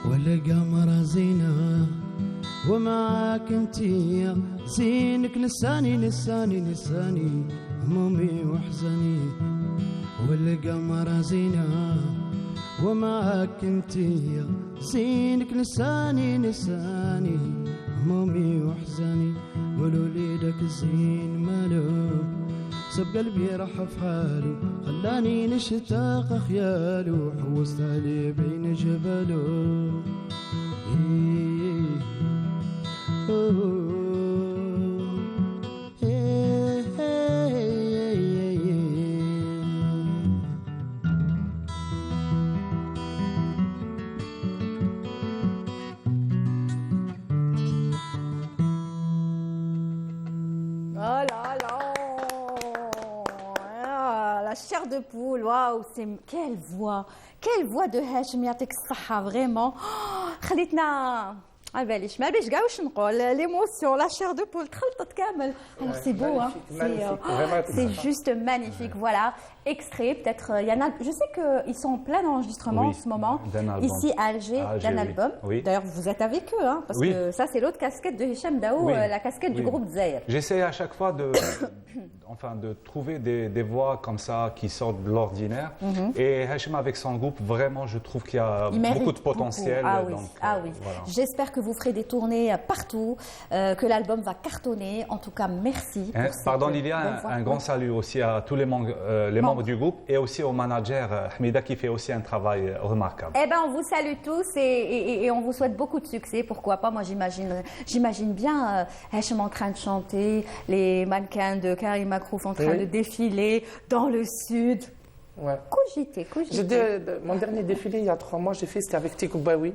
والقمرة زينة ومعاك انتي زينك نساني نساني نساني همومي وحزني والقمرة زينة ومعاك انتي زينك نساني نساني همومي وحزني قولوا لي داك الزين مالو سب قلبي راح في حاله خلاني نشتاق خياله حوست عليه بين جباله la chair de poule, waouh, c'est quelle voix de Hachem, يعطيك الصحة vraiment. خليتنا على باليش ما باليش كاع واش نقول l'émotion, la chair de poule تخلطت كامل. Alors c'est beau, hein. C'est juste magnifique, voilà. Extrait, peut-être, il y en a, je sais qu'ils sont en plein enregistrement en ce moment, ici à Alger, d'un album. Oui. D'ailleurs, vous êtes avec eux, hein, parce que ça, c'est l'autre casquette de Hicham Daou, la casquette du groupe Zahir. J'essaie à chaque fois de trouver des voix comme ça qui sortent de l'ordinaire. Et Hachem, avec son groupe, vraiment, je trouve qu'il y a beaucoup de potentiel. Donc, voilà. J'espère que vous ferez des tournées partout, que l'album va cartonner. En tout cas, merci. Pardon, Lilia, un grand salut aussi à tous les membres du groupe et aussi au manager Hamida qui fait aussi un travail remarquable. Eh bien, on vous salue tous et on vous souhaite beaucoup de succès. Pourquoi pas? Moi, j'imagine bien Hachem en train de chanter, les mannequins de Karim Makrouf en train de défiler dans le sud. Ouais. Cogitez. Mon dernier défilé, il y a 3 mois, j'ai fait, c'était avec Tikou Baoui,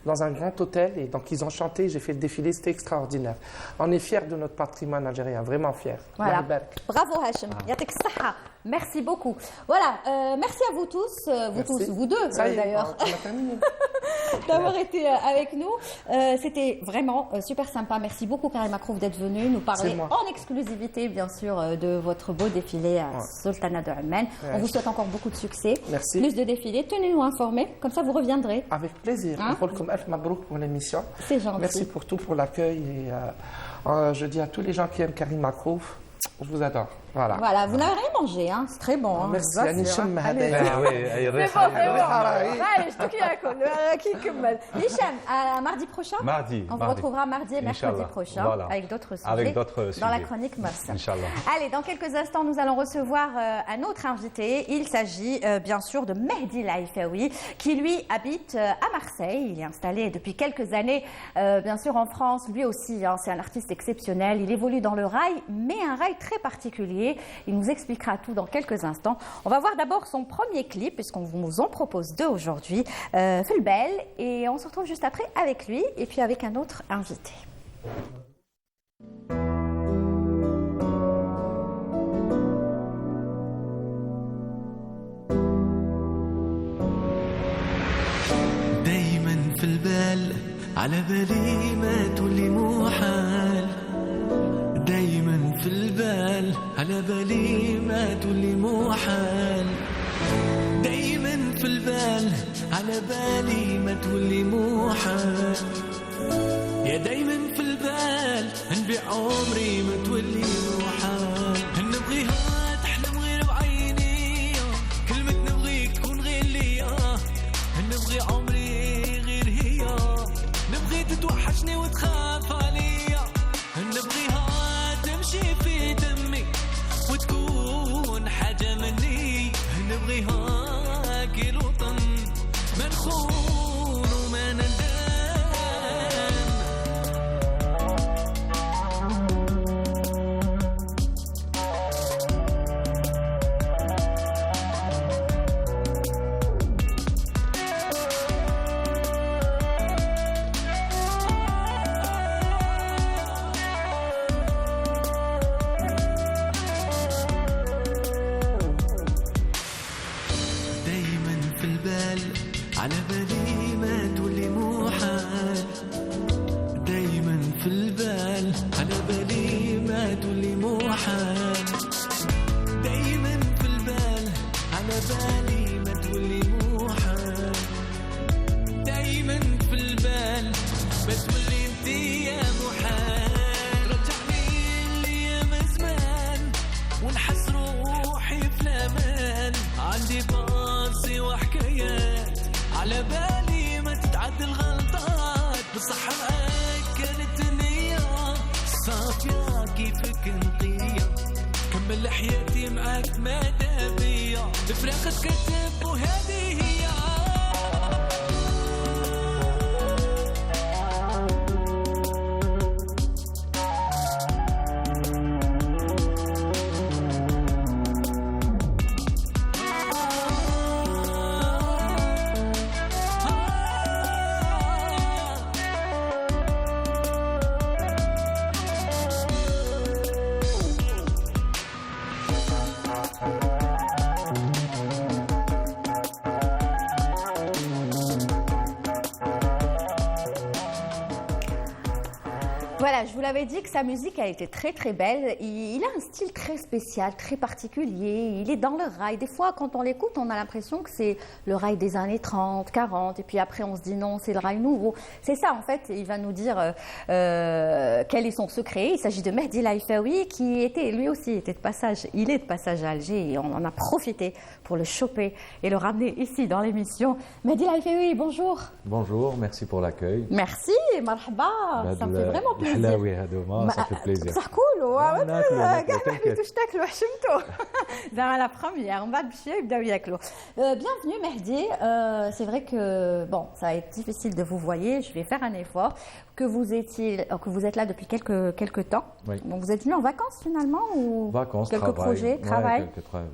dans un grand hôtel. Et donc, ils ont chanté, j'ai fait le défilé, c'était extraordinaire. On est fiers de notre patrimoine algérien, vraiment fiers. Voilà. Bravo Hachem. Yatek Saha. Merci beaucoup. Voilà, merci à vous tous, vous deux d'ailleurs, d'avoir été avec nous. C'était vraiment super sympa. Merci beaucoup Karim Makrouf d'être venu nous parler en exclusivité, bien sûr, de votre beau défilé à Sultanat de Amman. On vous souhaite encore beaucoup de succès. Merci. Plus de défilés. Tenez-nous informés, comme ça vous reviendrez. Avec plaisir. Comme Alf Mabrouk pour l'émission. C'est gentil. Merci pour tout, pour l'accueil. Et je dis à tous les gens qui aiment Karim Makrouf, je vous adore. Voilà, vous n'avez rien mangé, hein. C'est très bon. Hein. Merci. Hicham, mardi prochain. On vous retrouvera mardi et mercredi prochain avec d'autres sujets dans la chronique Mars. Allez, dans quelques instants, nous allons recevoir un autre invité. Il s'agit bien sûr de Mehdi Laifaoui, qui lui habite à Marseille. Il est installé depuis quelques années, bien sûr en France. Lui aussi, hein, c'est un artiste exceptionnel. Il évolue dans le rail, mais un rail très particulier. Il nous expliquera tout dans quelques instants. On va voir d'abord son premier clip, puisqu'on vous en propose 2 aujourd'hui, Fulbel, et on se retrouve juste après avec lui et puis avec un autre invité. دايما في البال على بالي ما تولي محال دايما في البال على بالي ما تولي محال دايما في البال على بالي ما تولي محال يا دايما في البال نبيع عمري ما تولي محال نبغيها تحلم غير بعيني كلمة نبغيك تكون غير ليا نبغي عمري غير هي نبغي تتوحشني وتخاف عليا نبغيها تمشي في دمي وتكون حاجة مني نبغيها كيلو طن ما نخون وما ندم على بالي ما تولي محال دايما في البال على بالي ما تولي محال دايما في البال على بالي ما تولي محال دايما في البال ما تولي انت يا محال رجعني الايام زمان ونحس روحي في الامان عندي قصص وحكايات على بالي ما تتعدى الغلطات بصح معاك كانت النية صافية كيفك نقية كمل حياتي معاك ماذا بيا الفراق تكتب وهذه هي je vous l'avais dit que sa musique a été très très belle. Il a un style très spécial, très particulier. Il est dans le rail. Des fois, quand on l'écoute, on a l'impression que c'est le rail des années 30, 40. Et puis après, on se dit non, c'est le rail nouveau. C'est ça, en fait. Il va nous dire quel est son secret. Il s'agit de Mehdi Laifaoui, qui était, lui aussi, était de passage. Il est de passage à Alger et on en a profité pour le choper et le ramener ici dans l'émission. Mehdi Laifaoui, bonjour. Bonjour, merci pour l'accueil. Merci, marhaba. Ça me fait vraiment plaisir. Ça fait plaisir. Ça cool. La première, on va bienvenue Mehdi. C'est vrai que bon, ça va être difficile de vous voir. Je vais faire un effort. Que vous êtes là depuis quelques temps. Oui. Donc vous êtes venu en vacances finalement ou vacances, quelques travail. projets, travail. Ouais, quelques travail.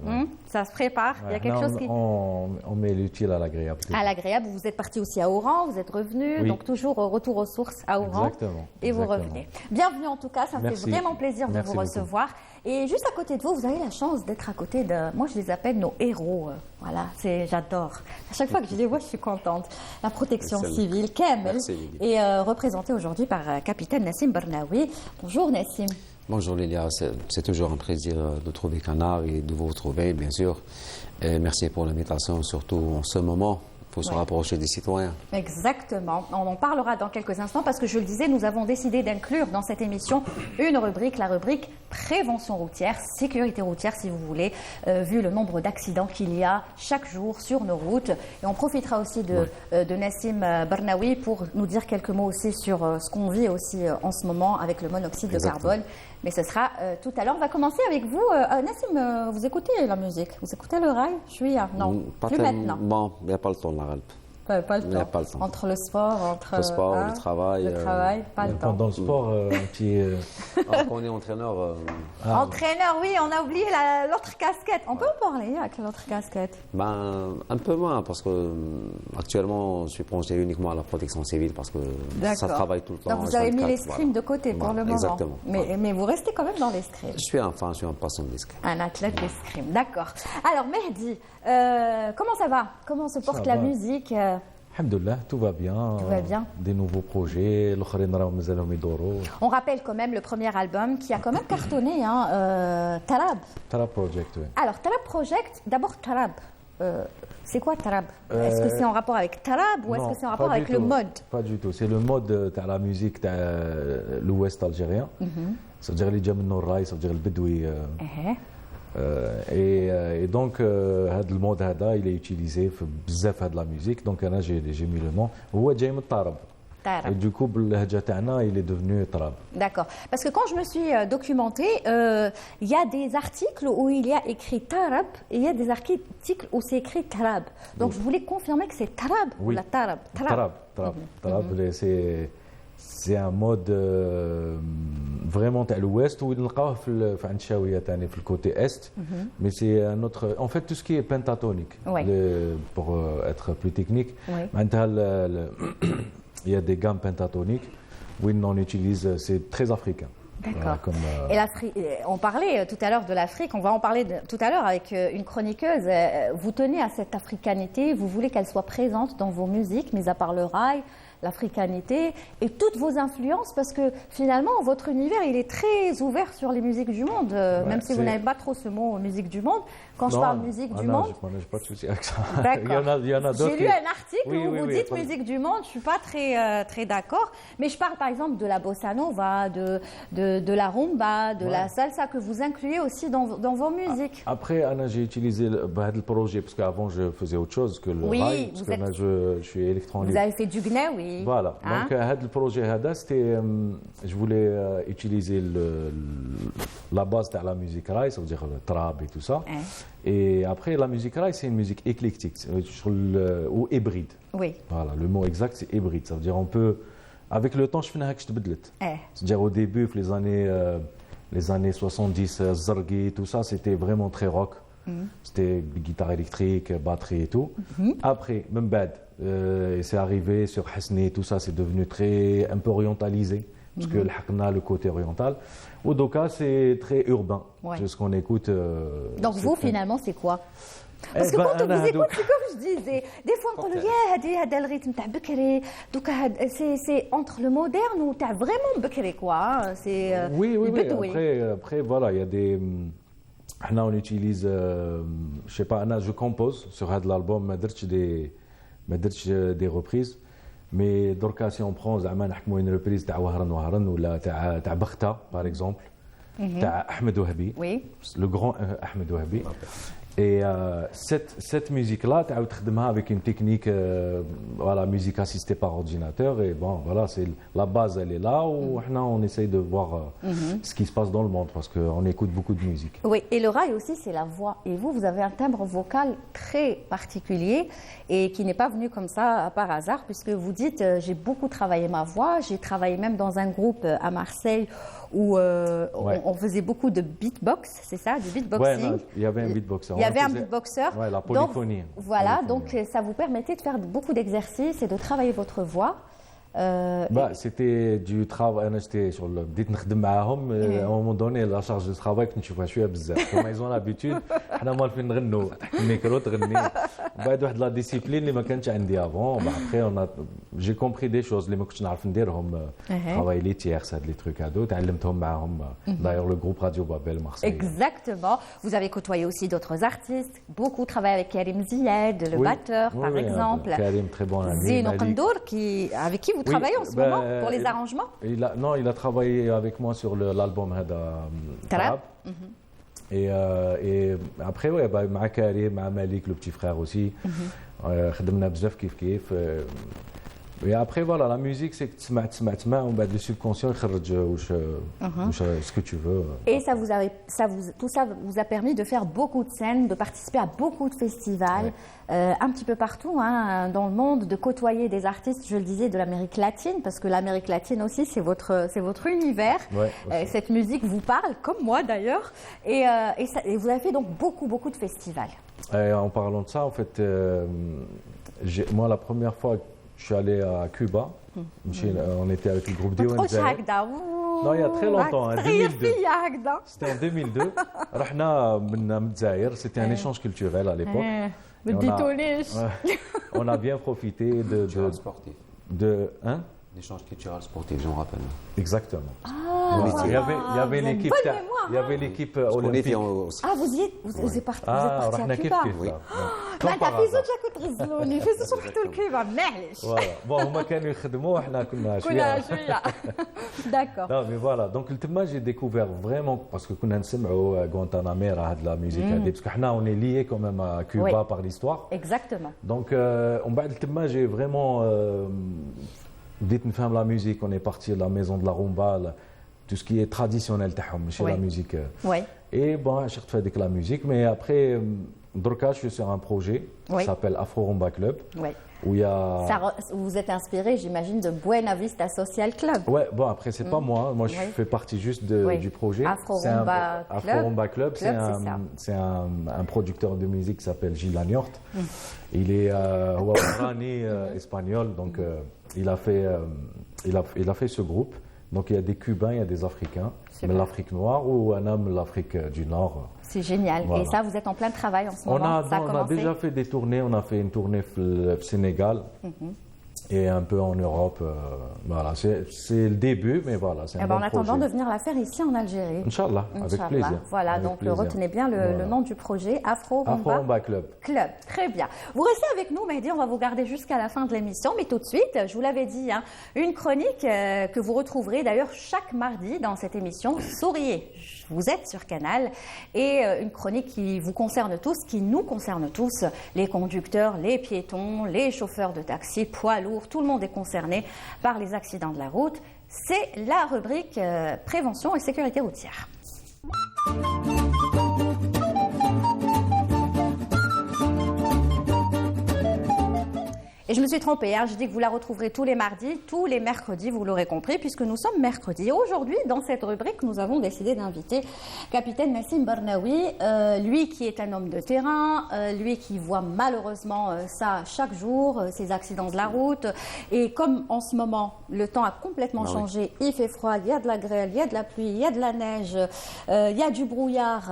Ça se prépare. Ouais. Il y a quelque chose qui. On met l'utile à l'agréable. À l'agréable. Vous êtes parti aussi à Oran. Vous êtes revenu. Oui. Donc toujours retour aux sources à Oran. Exactement. Et vous revenez. Bienvenue en tout cas. Ça me fait vraiment plaisir de vous recevoir. Et juste à côté de vous, vous avez la chance d'être à côté de. Moi, je les appelle nos héros. Voilà, j'adore. À chaque fois que je les vois, je suis contente. La protection civile, Kamel, est représentée aujourd'hui par capitaine Nassim Bernaoui. Bonjour Nassim. Bonjour Lilia, c'est toujours un plaisir de trouver Canard et de vous retrouver, bien sûr. Et merci pour l'invitation, surtout en ce moment. Il faut se rapprocher des citoyens. Exactement. On en parlera dans quelques instants parce que je le disais, nous avons décidé d'inclure dans cette émission une rubrique, la rubrique prévention routière, sécurité routière si vous voulez, vu le nombre d'accidents qu'il y a chaque jour sur nos routes. Et on profitera aussi de Nassim Bernaoui pour nous dire quelques mots aussi sur ce qu'on vit aussi en ce moment avec le monoxyde de carbone. Mais ce sera tout à l'heure. On va commencer avec vous. Nassim, vous écoutez la musique? Vous écoutez le rail? Non, plus maintenant. Bon, il n'y a pas le temps, la râle. Pas le temps. Il n'y a pas le temps. Entre le sport, le travail. Le travail, pas le temps. Dans le sport, on est entraîneur. Entraîneur, oui, on a oublié l'autre casquette. On peut en parler avec l'autre casquette? Un peu moins, parce que actuellement, je suis plongé uniquement à la protection civile, parce que ça travaille tout le temps. Donc vous avez mis l'escrime de côté pour le moment. Exactement. Mais vous restez quand même dans l'escrime. Je suis un patient d'escrime. Un athlète d'escrime, d'accord. Alors Mehdi, comment ça va? Comment se porte la musique? Alhamdoulilah, tout va bien. Tout va bien. Des nouveaux projets. On rappelle quand même le premier album qui a quand même cartonné, Tarab. Tarab Project, oui. Alors, Tarab Project, d'abord Tarab. C'est quoi Tarab? Est-ce que c'est en rapport avec Tarab ou est-ce que c'est en rapport avec le mode? Pas du tout. C'est le mode de la musique de l'ouest algérien. C'est-à-dire les Jamnou Rai, c'est-à-dire le Bedoui. Et donc, le mode il est utilisé pour beaucoup de la musique. Donc, j'ai mis le nom. هو جاي من الطرب. Et du coup, il est devenu Tarab. D'accord. Parce que quand je me suis documentée, il y a des articles où il y a écrit Tarab et il y a des articles où c'est écrit Tarab. Donc, je voulais confirmer que c'est Tarab ou la Tarab. Tarab, c'est un mode vraiment à l'ouest où il نلقاوه في عند شاوية ثاني في الكوتي est. Mais c'est un autre. En fait, tout ce qui est pentatonique, pour être plus technique, il y a des gammes pentatoniques où on utilise, c'est très africain. D'accord. Et l'Afrique, on parlait tout à l'heure de l'Afrique, on va en parler tout à l'heure avec une chroniqueuse. Vous tenez à cette africanité, vous voulez qu'elle soit présente dans vos musiques, mis à part le rail, l'africanité et toutes vos influences, parce que finalement, votre univers, il est très ouvert sur les musiques du monde, même si vous n'avez pas trop ce mot musique du monde. Quand je parle musique du monde... je n'ai pas de souci avec ça. D'accord. Il y en a d'autres. J'ai lu un article où vous dites musique du monde, je ne suis pas très d'accord, mais je parle par exemple de la bossa nova, de la rumba, de la salsa, que vous incluez aussi dans vos musiques. Après, j'ai utilisé le projet, parce qu'avant, je faisais autre chose que le rail, parce que je suis électron libre. Vous avez fait du gnaoui. Voilà. Donc, le projet, c'était, je voulais utiliser la base de la musique rail, c'est-à-dire le trap et tout ça. Et après, la musique rail, c'est une musique éclectique ou hybride. Oui. Voilà, le mot exact, c'est hybride. Ça veut dire on peut, avec le temps, je fais c'est-à-dire au début, les années 70, Zarghi, tout ça, c'était vraiment très rock. C'était guitare électrique, batterie et tout. Après, même bad, c'est arrivé sur Hasni, tout ça, c'est devenu un peu orientalisé. Parce que le côté oriental. Au Doka, c'est très urbain. C'est ce qu'on écoute. Donc vous, finalement, c'est quoi? Parce que quand on vous écoute, c'est comme je disais, des fois on dit le rythme تاع بكري, donc c'est entre le moderne ou تاع vraiment بكري quoi. C'est oui. Après voilà, il y a des on utilise je sais pas, je compose sur l'album, ما درتش des reprises. Mais دركا si on prend زعما نحكموا une reprise تاع وهران ولا تاع بخته par exemple, تاع احمد وهبي, le grand Ahmed Wahabi. Et cette musique-là, tu as تخدمها avec une technique, voilà, musique assistée par ordinateur. Et bon, voilà, c'est la base, elle est là. Où on essaye de voir ce qui se passe dans le monde parce qu'on écoute beaucoup de musique. Oui, et le rail aussi, c'est la voix. Et vous avez un timbre vocal très particulier et qui n'est pas venu comme ça par hasard, puisque vous dites j'ai beaucoup travaillé ma voix. J'ai travaillé même dans un groupe à Marseille où on faisait beaucoup de beatbox, c'est ça, du beatboxing. Il y avait un beatboxer. Il y avait un beatboxer. Ouais, la polyphonie. Donc, voilà, donc ça vous permettait de faire beaucoup d'exercices et de travailler votre voix. C'était du travail. J'étais sur le بديت نخدم معاهم. À un moment donné, la charge de travail كنت نشوفها شويه بزاف. Comme ils ont l'habitude, حنا موالفين نغنوا تحت الميكرو تغني. بعد واحد لا ديسيبلين اللي ما كانتش عندي avant. Après j'ai compris des choses اللي ما كنتش نعرف نديرهم. Travailler les tiers, هاد لي تروك هادو تعلمتهم معاهم. D'ailleurs le groupe Radio Babel Marseille. Exactement. Vous avez côtoyé aussi d'autres artistes. Beaucoup travaillé avec Karim Ziad, le batteur par exemple. Karim, très bon ami. Zino Kandour avec qui vous travaillez en ce moment pour les arrangements? Il a travaillé avec moi sur l'album Tarab. Et après, مع كريم, مع Malik, le petit frère aussi. خدمنا بزاف كيف. Et après, voilà, la musique, c'est que tu le subconscient يخرج ce que tu veux. Et tout ça vous a permis de faire beaucoup de scènes, de participer à beaucoup de festivals, un petit peu partout dans le monde, de côtoyer des artistes, je le disais, de l'Amérique latine, parce que l'Amérique latine aussi, c'est votre univers. Cette musique vous parle, comme moi d'ailleurs. Et vous avez fait donc beaucoup de festivals. En parlant de ça, en fait, moi, la première fois, je suis allé à Cuba. On était avec le groupe Diwan Zahir. Non, il y a très longtemps, en 2002. C'était en 2002. C'était un échange culturel à l'époque. On a bien profité de l'échange culturel sportif, j'en rappelle. Exactement. Il y avait une équipe. Il y avait l'équipe olympique. Ah, vous êtes parti à Cuba. معناتها في زوج كنت غزلوني في زوج رحتوا لكيبا معليش. Bon, هما كانوا يخدموا وحنا كنا شويه. D'accord. Non mais voilà, donc تما j'ai découvert vraiment parce que كنا نسمعوا Guantanamera هاد la musique هادي parce que حنا on est lié quand même à Cuba par l'histoire. Exactement. Donc ومن بعد تما j'ai vraiment بديت نفهم la musique, on est parti de la maison de la rumba, tout ce qui est traditionnel تاعهم ماشي la musique. Et bon, عشقت في هذيك la musique, mais après دركا je suis sur un projet qui s'appelle Afro Rumba Club. Où il y a... vous êtes inspiré, j'imagine, de Buena Vista Social Club. Ouais, bon après c'est pas moi je fais partie juste du projet. Afro Rumba Club, c'est un producteur de musique qui s'appelle Gilles Laniort. Il est espagnol, donc il a fait ce groupe. Donc il y a des Cubains, il y a des Africains, mais l'Afrique noire ou un homme l'Afrique du Nord. C'est génial. Voilà. Et ça, vous êtes en plein travail en ce moment. On a déjà fait des tournées. On a fait une tournée au Sénégal et un peu en Europe. Voilà, c'est le début, mais voilà, c'est un bon en attendant de venir la faire ici en Algérie. Inch'Allah, avec plaisir. Voilà, avec donc plaisir. Retenez bien le nom du projet, Afro Rumba Club. Très bien. Vous restez avec nous, Mehdi, on va vous garder jusqu'à la fin de l'émission. Mais tout de suite, je vous l'avais dit, une chronique que vous retrouverez d'ailleurs chaque mardi dans cette émission. Souriez, vous êtes sur Canal. Et une chronique qui vous concerne tous, qui nous concerne tous, les conducteurs, les piétons, les chauffeurs de taxi, poids lourds, tout le monde est concerné par les accidents de la route. C'est la rubrique prévention et sécurité routière. Et je me suis trompée, je dis que vous la retrouverez tous les mardis, tous les mercredis, vous l'aurez compris, puisque nous sommes mercredi. Et aujourd'hui, dans cette rubrique, nous avons décidé d'inviter Capitaine Nassim Barnaoui, lui qui est un homme de terrain, lui qui voit malheureusement ça chaque jour, ces accidents de la route. Et comme en ce moment, le temps a complètement changé, il fait froid, il y a de la grêle, il y a de la pluie, il y a de la neige, il y a du brouillard.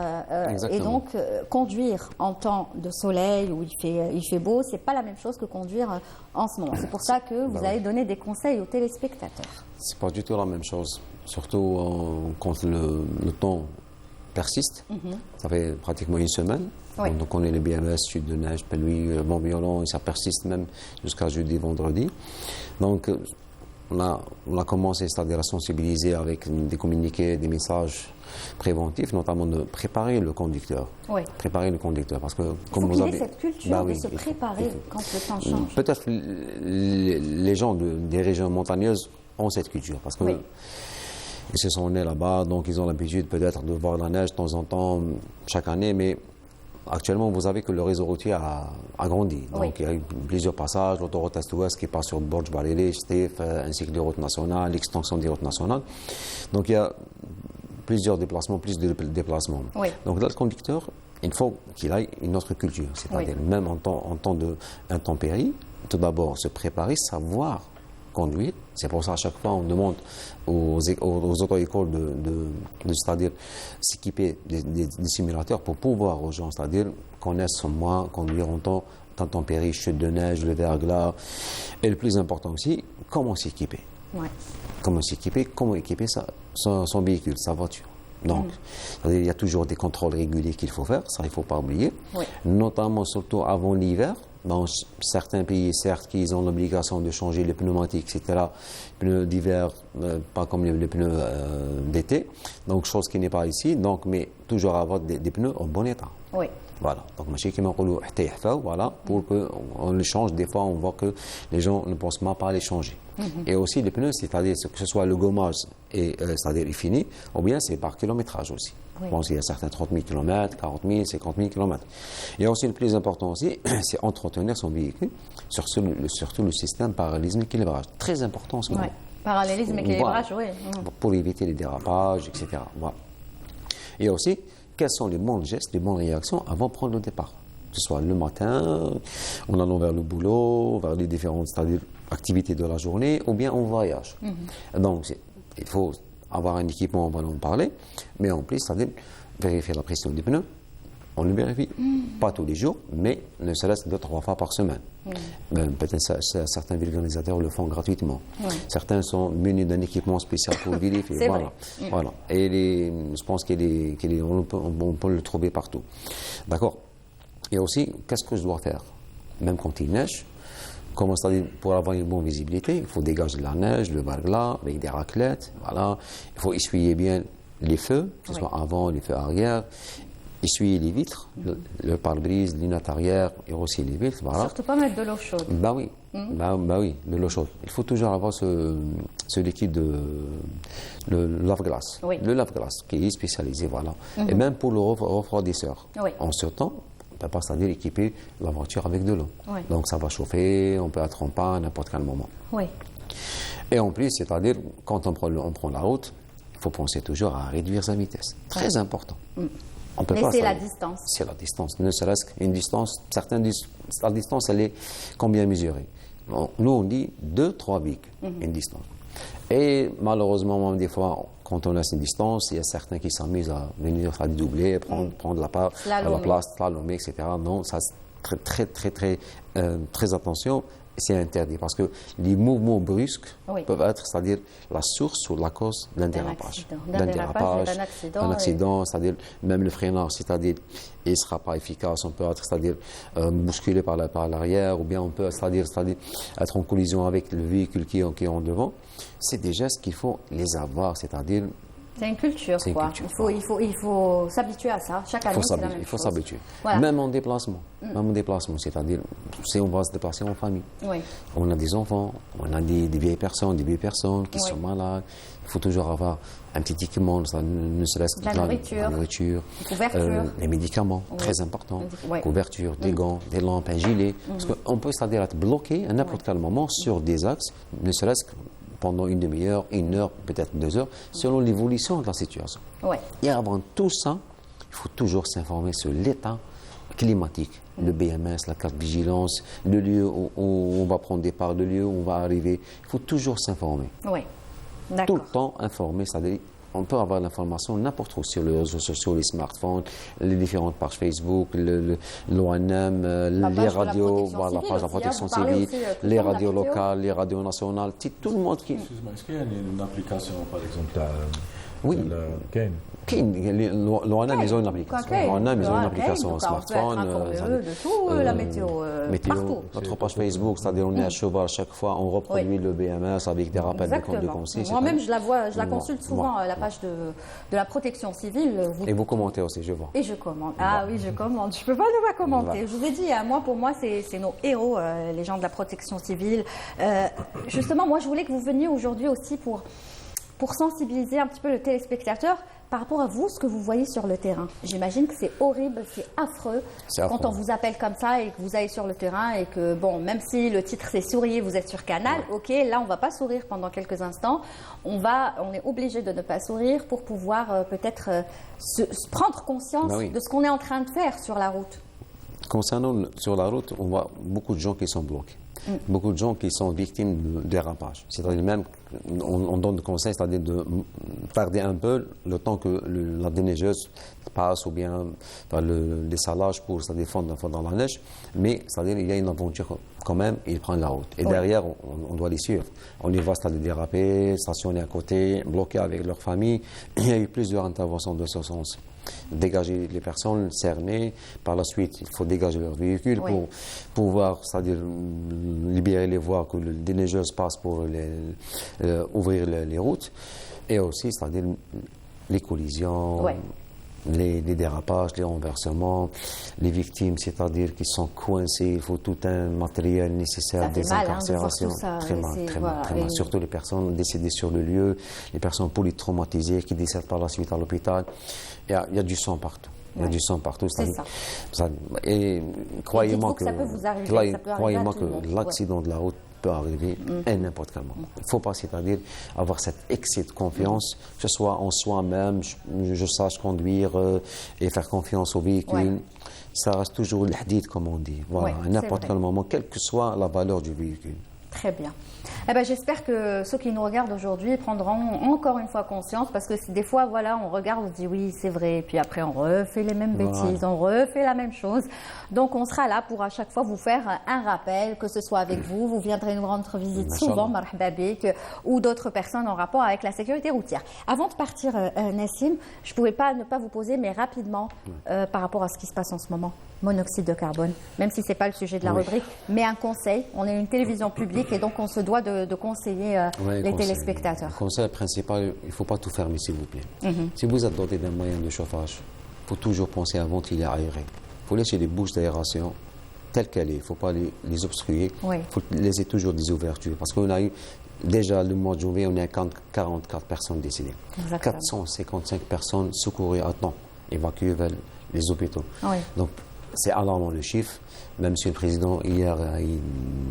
Et donc, conduire en temps de soleil où il fait beau, c'est pas la même chose que conduire en ce moment. C'est pour ça que vous allez donner des conseils aux téléspectateurs. C'est pas du tout la même chose, surtout quand le temps persiste. Ça fait pratiquement une semaine. Oui. Donc on est le BMS, chute de neige, pluie, vent violent, et ça persiste même jusqu'à jeudi, vendredi. Donc on a commencé, c'est-à-dire à sensibiliser avec des communiqués, des messages préventifs, notamment de préparer le conducteur. Oui. Préparer le conducteur, parce que comme vous avez cette culture de se préparer quand le temps change. Peut-être les gens des régions montagneuses ont cette culture, parce que ils se sont nés là-bas, donc ils ont l'habitude peut-être de voir la neige de temps en temps chaque année, mais actuellement, vous savez que le réseau routier a grandi. Donc, il y a eu plusieurs passages, l'autoroute Est-Ouest qui passe sur Borj Balélé, Stéf, ainsi que les routes nationales, l'extension des routes nationales. Donc, il y a plusieurs déplacements, plus de déplacements. Oui. Donc, là, le conducteur, il faut qu'il ait une autre culture. C'est-à-dire, même en temps d'intempéries, tout d'abord, se préparer, savoir conduire. C'est pour ça, à chaque fois, on demande aux auto-écoles c'est-à-dire s'équiper des simulateurs pour pouvoir aux gens, c'est-à-dire connaître moins, conduire en temps d'intempéries, chute de neige, le verglas. Et le plus important aussi, comment s'équiper. Comment s'équiper, comment équiper son véhicule, sa voiture. Donc, il y a toujours des contrôles réguliers qu'il faut faire, ça il ne faut pas oublier, notamment surtout avant l'hiver. Dans certains pays, certes, qu'ils ont l'obligation de changer les pneumatiques, etc. Les pneus d'hiver, pas comme les pneus d'été. Donc, chose qui n'est pas ici. Donc, mais toujours avoir des pneus en bon état. Oui. Voilà. Donc, voilà, pour qu'on les change. Des fois, on voit que les gens ne pensent pas à les changer. Et aussi, les pneus, c'est-à-dire que ce soit le gommage, c'est-à-dire fini, ou bien c'est par kilométrage aussi. Je pense qu'il y a certains 30 000 km, 40 000, 50 000 km. Il y a aussi le plus important aussi, c'est entretenir son véhicule, surtout le système parallélisme-équilibrage. Très important en ce moment. Parallélisme-équilibrage, oui. Pour éviter les dérapages, etc. Voilà. Et aussi, quels sont les bons gestes, les bonnes réactions avant de prendre le départ. Que ce soit le matin, en allant vers le boulot, vers les différentes activités de la journée, ou bien en voyage. Donc, il faut avoir un équipement, on va en parler, mais en plus, c'est-à-dire vérifier la pression des pneus. On le vérifie, pas tous les jours, mais ne serait-ce que 2-3 fois par semaine. Peut-être certains vulgarisateurs le font gratuitement. Certains sont munis d'un équipement spécial pour vérifier. Voilà. Et je pense qu'on peut le trouver partout. D'accord. Et aussi, qu'est-ce que je dois faire? Même quand il neige, comment c'est-à-dire pour avoir une bonne visibilité, il faut dégager de la neige, le verglas, avec des raclettes. Voilà. Il faut essuyer bien les feux, que ce soit avant, les feux arrière. Essuyer les vitres, le pare-brise, les lunettes arrière et aussi les vitres. Voilà. Surtout pas mettre de l'eau chaude. Bah oui, oui, de l'eau chaude. Il faut toujours avoir ce liquide le lave-glace. Le lave-glace qui est spécialisé, voilà. Et même pour le refroidisseur. En ce temps, on ne peut pas, c'est-à-dire équiper la voiture avec de l'eau. Donc ça va chauffer, on peut être en panne à n'importe quel moment. Et en plus, c'est-à-dire quand on prend la route, il faut penser toujours à réduire sa vitesse. Très important. Mais c'est la distance. C'est la distance. Ne serait-ce qu'une distance, la distance, elle est combien mesurée? Nous, on dit 2-3 véhicules, une distance. Et malheureusement, même des fois, quand on a cette distance, il y a certains qui s'amusent à venir à doubler, prendre la place, slalomer, etc. Non, ça, très attention. C'est interdit parce que les mouvements brusques peuvent être, c'est-à-dire la source ou la cause d'un dérapage. D'un accident, c'est-à-dire même le freinage, c'est-à-dire il ne sera pas efficace, on peut être, c'est-à-dire bousculé par l'arrière, ou bien on peut, c'est-à-dire être en collision avec le véhicule qui est en devant. C'est des gestes qu'il faut les avoir, c'est-à-dire C'est une culture, quoi. Il faut s'habituer à ça. Chaque année, c'est la même chose. Il faut s'habituer. Voilà. Même en déplacement. C'est-à-dire, si on va se déplacer en famille, on a des enfants, on a des vieilles personnes qui sont malades. Il faut toujours avoir un petit équipement, ne serait-ce que la nourriture, les médicaments, très important, couverture, des gants, des lampes, un gilet. Parce qu'on peut, c'est-à-dire, être bloqué à n'importe quel moment sur des axes, ne serait-ce que pendant une demi-heure, 1 heure, peut-être 2 heures, selon l'évolution de la situation. Et avant tout ça, il faut toujours s'informer sur l'état climatique, le BMS, la carte de vigilance, le lieu où on va prendre départ, le lieu où on va arriver. Il faut toujours s'informer. Tout le temps informer, c'est-à-dire on peut avoir l'information n'importe où sur les réseaux sociaux, les smartphones, les différentes pages Facebook, l'ONM, les radios, la page de la protection civile, les radios locales, les radios nationales, tout le monde qui... Excuse-moi, est-ce qu'il y a une application, par exemple, oui. L'ONM, ils ont une application. L'ONM, ils ont une application smartphone. De tout, la météo, partout. Notre page Facebook, c'est-à-dire on est à cheval chaque fois, on reproduit le BMS avec des rappels de conseils. Moi-même, je la consulte souvent, la page de la protection civile. Et vous commentez aussi, je vois. Et je commente. Ah oui, je commente. Je ne peux pas ne pas commenter. Je vous ai dit, pour moi, c'est nos héros, les gens de la protection civile. Justement, moi, je voulais que vous veniez aujourd'hui aussi pour sensibiliser un petit peu le téléspectateur par rapport à vous, ce que vous voyez sur le terrain. J'imagine que c'est horrible, c'est affreux quand on vous appelle comme ça et que vous allez sur le terrain et que, bon, même si le titre c'est souriez, vous êtes sur Canal, ok, là on ne va pas sourire pendant quelques instants. On est obligé de ne pas sourire pour pouvoir peut-être se prendre conscience de ce qu'on est en train de faire sur la route. Concernant sur la route, on voit beaucoup de gens qui sont bloqués. Beaucoup de gens qui sont victimes de dérapage. C'est-à-dire même, on donne des conseils, c'est-à-dire de tarder un peu le temps que la déneigeuse passe ou bien les salages pour se défendre dans la neige. Mais c'est-à-dire il y a une aventure quand même, ils prennent la route. Et derrière, on doit les suivre. On les voit c'est-à-dire déraper, stationner à côté, bloquer avec leur famille. Il y a eu plusieurs interventions de ce sens. Dégager les personnes cernées. Par la suite, il faut dégager leur véhicule pour pouvoir, c'est-à-dire libérer les voies que les déneigeuses passent pour ouvrir les routes. Et aussi, c'est-à-dire les collisions, les dérapages, les renversements, les victimes, c'est-à-dire qui sont coincées, il faut tout un matériel nécessaire, des incarcérations. Très mal. Surtout les personnes décédées sur le lieu, les personnes polytraumatisées qui décèdent par la suite à l'hôpital. Il y a du sang partout. Il y a du sang partout. C'est ça. Et croyez-moi que, ça peut vous arriver, que l'accident de la route peut arriver à n'importe quel moment. Il ne faut pas, c'est-à-dire, avoir cet excès de confiance, que ce soit en soi-même, je sache conduire et faire confiance au véhicule. Ça reste toujours le hadith, comme on dit. Voilà, à n'importe quel moment, quelle que soit la valeur du véhicule. Très bien. J'espère que ceux qui nous regardent aujourd'hui prendront encore une fois conscience, parce que des fois, on regarde, on se dit oui, c'est vrai, et puis après on refait les mêmes bêtises, on refait la même chose. Donc on sera là pour à chaque fois vous faire un rappel, que ce soit avec vous viendrez nous rendre visite souvent, marhaba bik, ou d'autres personnes en rapport avec la sécurité routière. Avant de partir, Nassim, je ne pouvais pas ne pas vous poser, mais rapidement, par rapport à ce qui se passe en ce moment. Monoxyde de carbone, même si ce n'est pas le sujet de la rubrique, mais un conseil. On est une télévision publique et donc on se doit de conseiller les téléspectateurs. Le conseil principal, il ne faut pas tout fermer, s'il vous plaît. Si vous êtes doté d'un moyen de chauffage, il faut toujours penser à ventiler aéré. Il faut laisser les bouches d'aération telles qu'elles sont. Il ne faut pas les obstruer. Il faut laisser toujours des ouvertures. Parce qu'on a eu, déjà le mois de janvier, on a 44 personnes décédées. Exactement. 455 personnes secourées à temps, évacuées vers les hôpitaux. Donc, c'est alarmant le chiffre, même si le président hier a eu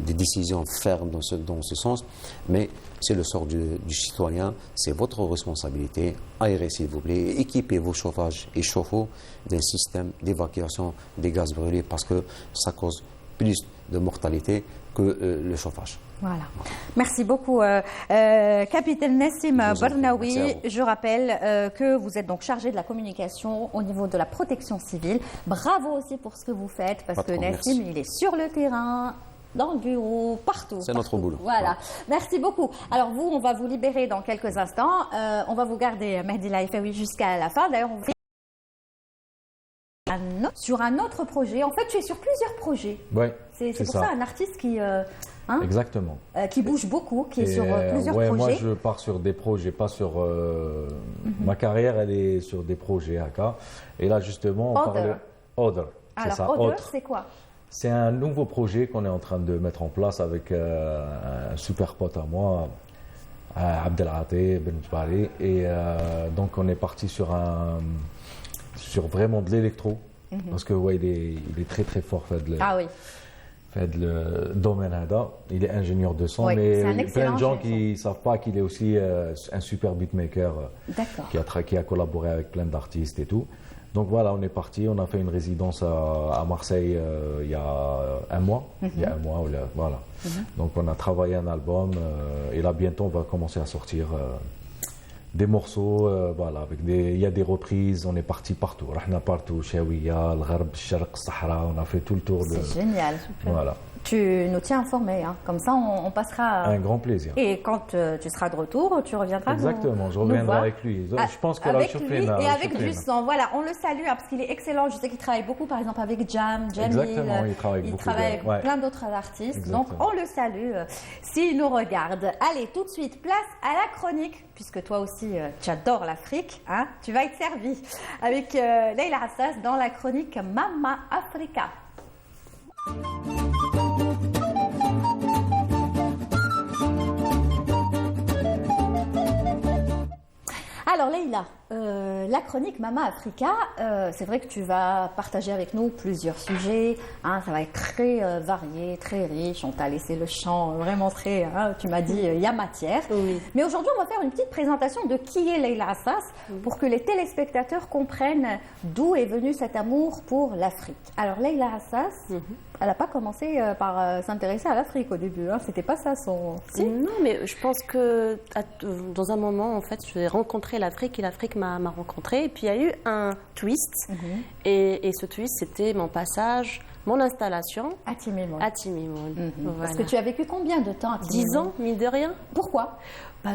des décisions fermes dans ce sens, mais c'est le sort du citoyen, c'est votre responsabilité. Aérez s'il vous plaît, équipez vos chauffages et chauffe-eau d'un système d'évacuation des gaz brûlés parce que ça cause plus de mortalité que le chauffage. Voilà. Merci beaucoup, capitaine Nassim Barnaoui. Je rappelle que vous êtes donc chargé de la communication au niveau de la protection civile. Bravo aussi pour ce que vous faites, parce que Nassim, il est sur le terrain, dans le bureau, partout. C'est notre boulot. Voilà. Merci beaucoup. Alors vous, on va vous libérer dans quelques instants. On va vous garder Mehdi Laifaoui jusqu'à la fin. D'ailleurs, on sur un autre projet. En fait, tu es sur plusieurs projets. Oui, c'est pour ça un artiste qui... exactement. Qui bouge beaucoup, qui est sur plusieurs projets. Moi, je pars sur des projets, pas sur... Ma carrière, elle est sur des projets AK. Et là, justement, on parlait... Other. Alors, Other, c'est quoi? C'est un nouveau projet qu'on est en train de mettre en place avec un super pote à moi, Abdelhati Ben Jbari. Et donc, on est parti sur vraiment de l'électro. Parce que, ouais, il est très, très fort. Fait le domaine Hada. Il est ingénieur de son, mais il y a plein de gens qui ne savent pas qu'il est aussi un super beatmaker qui a collaboré avec plein d'artistes et tout. Donc voilà, on est parti, on a fait une résidence à Marseille il y a un mois. Voilà. Donc on a travaillé un album et là bientôt on va commencer à sortir des morceaux. Voilà, il y a des reprises, on est parti partout. Rahna partout, Shawiya, le Gharb, Sharq, Sahara, on a fait tout le tour. C'est génial, super. Voilà. Tu nous tiens informés, comme ça on passera... Un grand plaisir. Et quand tu seras de retour, tu reviendras Exactement, je reviendrai avec lui. Je pense que avec lui et avec du son. Voilà, on le salue parce qu'il est excellent. Je sais qu'il travaille beaucoup, par exemple, avec Jamil. Exactement, il travaille avec plein d'autres artistes. Exactement. Donc on le salue s'il nous regarde. Allez, tout de suite, place à la chronique, puisque toi aussi tu adores l'Afrique. Tu vas être servi avec Leïla Assas dans la chronique Mama Africa. Alors Leïla, la chronique Mama Africa, c'est vrai que tu vas partager avec nous plusieurs sujets, ça va être très varié, très riche, on t'a laissé le champ vraiment très, tu m'as dit, il y a matière. Oui. Mais aujourd'hui on va faire une petite présentation de qui est Leïla Assas pour que les téléspectateurs comprennent d'où est venu cet amour pour l'Afrique. Alors Leïla Assas, elle n'a pas commencé par s'intéresser à l'Afrique au début, c'était pas ça son... Si? Non, mais je pense que dans un moment, en fait, j'ai rencontré l'Afrique et l'Afrique m'a rencontrée. Et puis il y a eu un twist. Et ce twist, c'était mon passage, mon installation à Timimoun. Voilà. Parce que tu as vécu combien de temps à Timimoun? 10 ans, mine de rien. Pourquoi?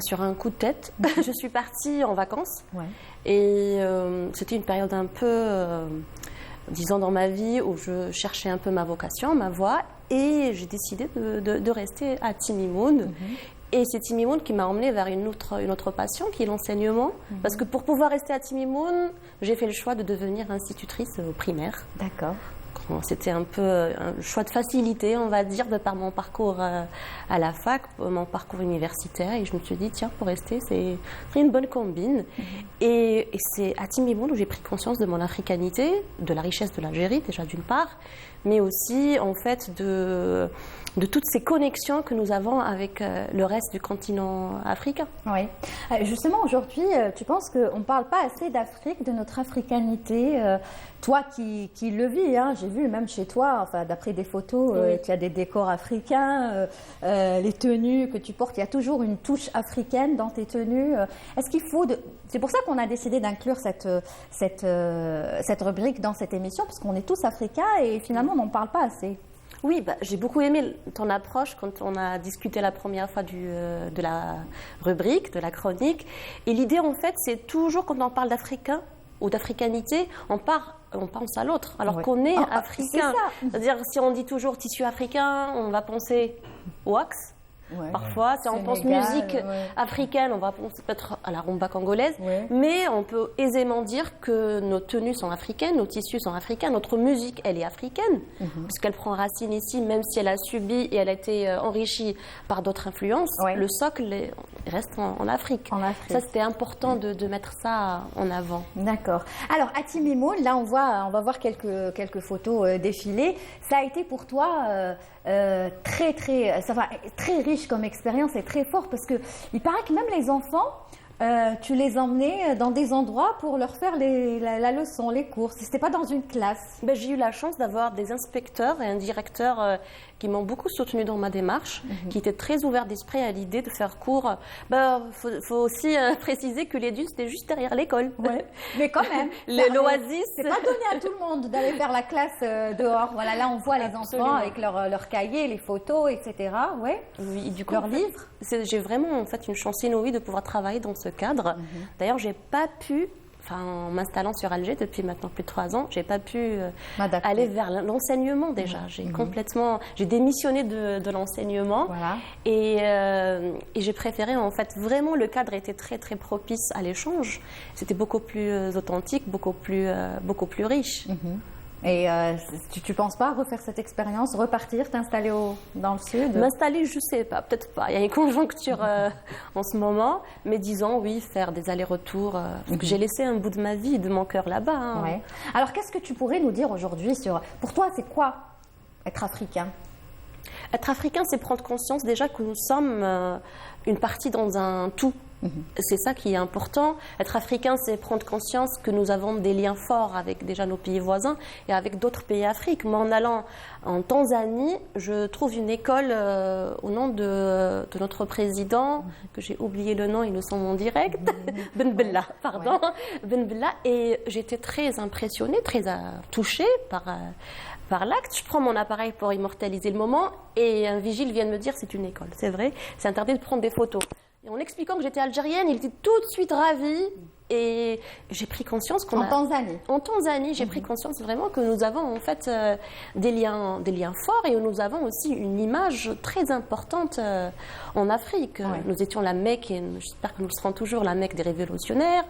Sur un coup de tête. Je suis partie en vacances. Et c'était une période un peu... disons dans ma vie où je cherchais un peu ma vocation, ma voie, et j'ai décidé de rester à Timimoun. Et c'est Timimoun qui m'a emmenée vers une autre passion, qui est l'enseignement. Parce que pour pouvoir rester à Timimoun, j'ai fait le choix de devenir institutrice primaire. D'accord. C'était un peu un choix de facilité, on va dire, de par mon parcours à la fac, mon parcours universitaire. Et je me suis dit, tiens, pour rester, c'est une bonne combine. Et c'est à Timimoun où j'ai pris conscience de mon africanité, de la richesse de l'Algérie, déjà d'une part, mais aussi, en fait, de toutes ces connexions que nous avons avec le reste du continent africain. Oui. Justement, aujourd'hui, tu penses qu'on ne parle pas assez d'Afrique, de notre africanité. Toi qui le vis, j'ai vu même chez toi, d'après des photos, qu'il y a des décors africains, les tenues que tu portes, il y a toujours une touche africaine dans tes tenues. Est-ce qu'il faut... C'est pour ça qu'on a décidé d'inclure cette rubrique dans cette émission, parce qu'on est tous africains et finalement, on n'en parle pas assez. Oui, j'ai beaucoup aimé ton approche quand on a discuté la première fois de la rubrique, de la chronique. Et l'idée, en fait, c'est toujours quand on parle d'Africain ou d'africanité, on pense à l'autre, alors qu'on est africain. C'est-à-dire, si on dit toujours tissu africain, on va penser wax. Parfois, si on pense musique africaine, on va penser peut-être à la rumba congolaise, mais on peut aisément dire que nos tenues sont africaines, nos tissus sont africains, notre musique, elle est africaine, puisqu'elle prend racine ici, même si elle a subi et elle a été enrichie par d'autres influences, le socle reste en Afrique. Ça, c'était important de mettre ça en avant. D'accord. Alors, à Timimoun, là, on va voir quelques photos défiler. Ça a été pour toi... très riche comme expérience et très fort, parce que il paraît que même les enfants, tu les emmenais dans des endroits pour leur faire la leçon, les cours. C'était pas dans une classe. J'ai eu la chance d'avoir des inspecteurs et un directeur qui m'ont beaucoup soutenue dans ma démarche, qui étaient très ouverts d'esprit à l'idée de faire cours. Faut aussi préciser que l'EDU, c'était juste derrière l'école. Mais quand même, l'oasis. C'est pas donné à tout le monde d'aller faire la classe dehors. Voilà, là on voit les enfants avec leurs cahiers, les photos, etc. Oui, du coup, leurs livres. J'ai vraiment en fait une chance inouïe de pouvoir travailler dans ce cadre. D'ailleurs, j'ai pas pu en m'installant sur Alger depuis maintenant plus de 3 ans, j'ai pas pu aller vers l'enseignement déjà. J'ai démissionné de l'enseignement et j'ai préféré, en fait, vraiment le cadre était très très propice à l'échange. C'était beaucoup plus authentique, beaucoup plus riche. Et tu ne penses pas refaire cette expérience, repartir, t'installer dans le sud? M'installer, je ne sais pas, peut-être pas. Il y a une conjoncture en ce moment, mais disons, oui, faire des allers-retours. J'ai laissé un bout de ma vie, de mon cœur là-bas. Hein. Ouais. Alors, qu'est-ce que tu pourrais nous dire aujourd'hui sur... Pour toi, c'est quoi être africain? Être africain, c'est prendre conscience déjà que nous sommes une partie dans un tout. C'est ça qui est important. Être africain, c'est prendre conscience que nous avons des liens forts avec déjà nos pays voisins et avec d'autres pays d'Afrique. Moi, en allant en Tanzanie, je trouve une école au nom de notre président, que j'ai oublié le nom, il nous semble en direct, Ben Bella, pardon. Ben Bella, et j'étais très impressionnée, très touchée par l'acte. Je prends mon appareil pour immortaliser le moment et un vigile vient de me dire c'est une école. C'est vrai, c'est interdit de prendre des photos. Et en expliquant que j'étais algérienne, il était tout de suite ravi. Et j'ai pris conscience qu'on En Tanzanie, j'ai pris conscience vraiment que nous avons en fait des liens forts et nous avons aussi une image très importante en Afrique. Nous étions la Mecque et j'espère que nous serons toujours la Mecque des révolutionnaires.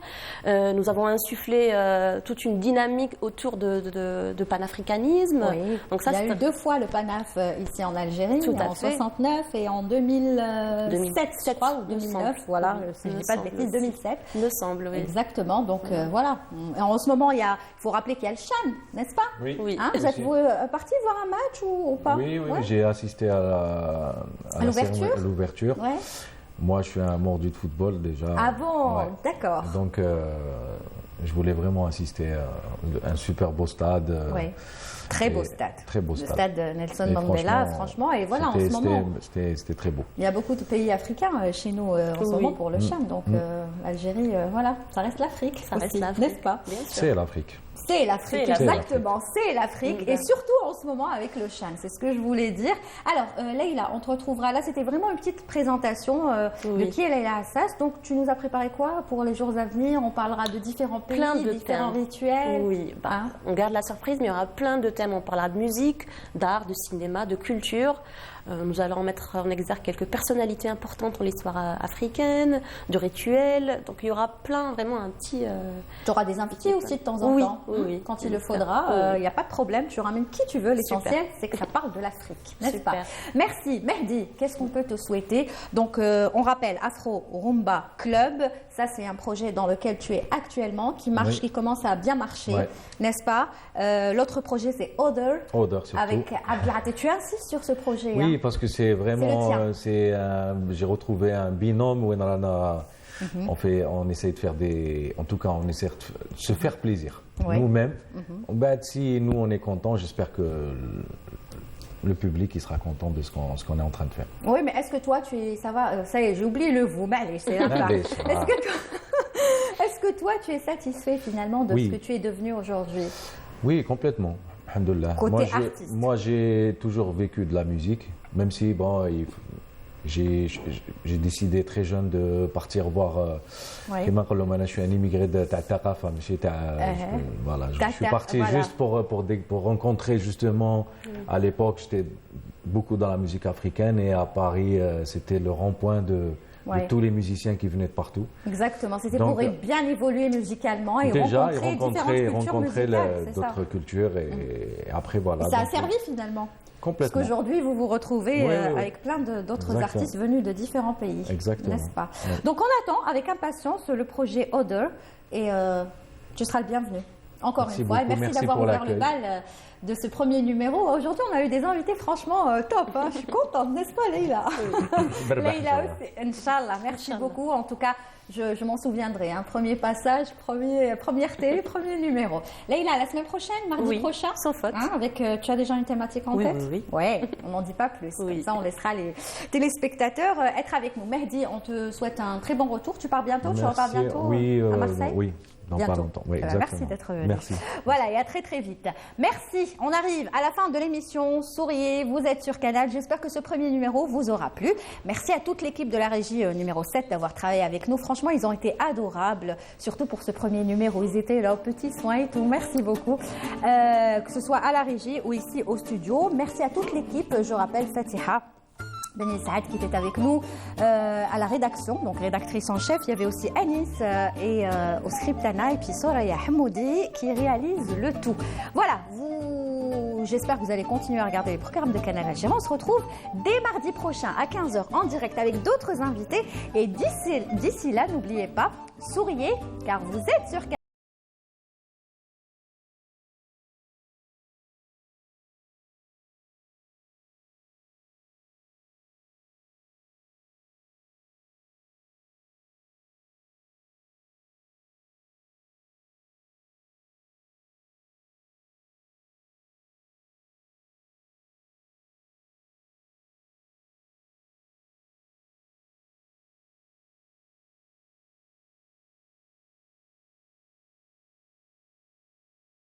Nous avons insufflé toute une dynamique autour de panafricanisme. Oui. Donc ça, il y a eu 2 fois le panaf ici en Algérie, en 69 et en 2007, je crois, ou 2009. Voilà, si je ne dis pas de bêtises, 2007. Il me semble, oui. Exactement, donc voilà. Et en ce moment, il faut rappeler qu'il y a le Chan, n'est-ce pas? Oui. Hein, vous êtes parti voir un match ou pas? Oui, j'ai assisté à l'ouverture. Ouais. Moi, je suis un mordu de football déjà. Ah bon, d'accord. Donc, je voulais vraiment assister à un super beau stade. Très beau stade. Très beau stade. Le stade Nelson Mandela, franchement. Et voilà, en ce moment. C'était très beau. Il y a beaucoup de pays africains chez nous en ce moment pour le Chan. Donc, l'Algérie, voilà, ça reste l'Afrique. Ça reste l'Afrique, n'est-ce pas? C'est l'Afrique. C'est l'Afrique, exactement, c'est l'Afrique. Et surtout en ce moment avec le Chan, c'est ce que je voulais dire. Alors, Leïla, on te retrouvera là. C'était vraiment une petite présentation de qui est Leïla Assas. Donc, tu nous as préparé quoi pour les jours à venir? On parlera de différents pays, différents rituels. Oui, on garde la surprise, mais il y aura plein de thèmes. On parlera de musique, d'art, de cinéma, de culture. Nous allons mettre en exergue quelques personnalités importantes dans l'histoire africaine, de rituels. Donc il y aura vraiment un petit... Tu auras des invités aussi de temps en temps. Oui. Quand il le faudra, il n'y a pas de problème. Tu ramènes qui tu veux. L'essentiel, c'est que ça parle de l'Afrique, n'est-ce pas? Merci. Mehdi, qu'est-ce qu'on peut te souhaiter? Donc, on rappelle, Afro Rumba Club, ça c'est un projet dans lequel tu es actuellement, qui marche, qui commence à bien marcher, n'est-ce pas? L'autre projet, c'est Other. Surtout. Avec Abdiaté. Tu insistes sur ce projet? Oui, parce que c'est vraiment, j'ai retrouvé un binôme où on essaie de faire on tout cas, on essaie de se faire plaisir nous-mêmes. Si nous on est content, j'espère que le public il sera content de ce qu'on est en train de faire. Oui, mais est-ce que toi ça va, ça y est, j'ai oublié le vous, mais allez, c'est là. Est-ce que toi tu es satisfait finalement de ce que tu es devenu aujourd'hui? Oui, complètement. Alhamdoulilah. Moi, j'ai toujours vécu de la musique, même si j'ai décidé très jeune de partir voir. Je suis un immigré de Taqafa. Je suis parti juste pour rencontrer justement. À l'époque, j'étais beaucoup dans la musique africaine et à Paris, c'était le rond-point de tous les musiciens qui venaient de partout. Exactement, c'était pour bien évoluer musicalement et rencontrer d'autres cultures et après voilà. Et ça a servi finalement. Complètement. Parce qu'aujourd'hui, vous vous retrouvez avec plein d'autres artistes venus de différents pays. Exactement. N'est-ce pas? Donc on attend avec impatience le projet Other et tu seras le bienvenu. Encore une fois, merci d'avoir ouvert le bal de ce premier numéro. Aujourd'hui, on a eu des invités franchement top. Je suis contente, n'est-ce pas, Leïla? Leïla aussi, Inch'Allah. Merci beaucoup. En tout cas, je m'en souviendrai. Premier passage, première télé, premier numéro. Leïla, la semaine prochaine, mardi prochain, sans faute. Tu as déjà une thématique en tête? Oui. Ouais, on n'en dit pas plus. Comme ça, on laissera les téléspectateurs être avec nous. Mehdi, on te souhaite un très bon retour. Tu pars bientôt? Tu repars bientôt à Marseille? Oui. Dans pas longtemps, oui, exactement. Merci d'être venu. Merci. Voilà, et à très très vite. Merci, on arrive à la fin de l'émission. Souriez, vous êtes sur Canal. J'espère que ce premier numéro vous aura plu. Merci à toute l'équipe de la régie numéro 7 d'avoir travaillé avec nous. Franchement, ils ont été adorables, surtout pour ce premier numéro. Ils étaient là, petits soins et tout. Merci beaucoup. Que ce soit à la régie ou ici au studio. Merci à toute l'équipe. Je rappelle Fatiha Beni Saad qui était avec nous à la rédaction, donc rédactrice en chef. Il y avait aussi Anis et au script Anna et puis Soraya Hamoudi qui réalise le tout. Voilà, j'espère que vous allez continuer à regarder les programmes de Canal Algérie. On se retrouve dès mardi prochain à 15h en direct avec d'autres invités. Et d'ici là, n'oubliez pas, souriez car vous êtes sur Canal.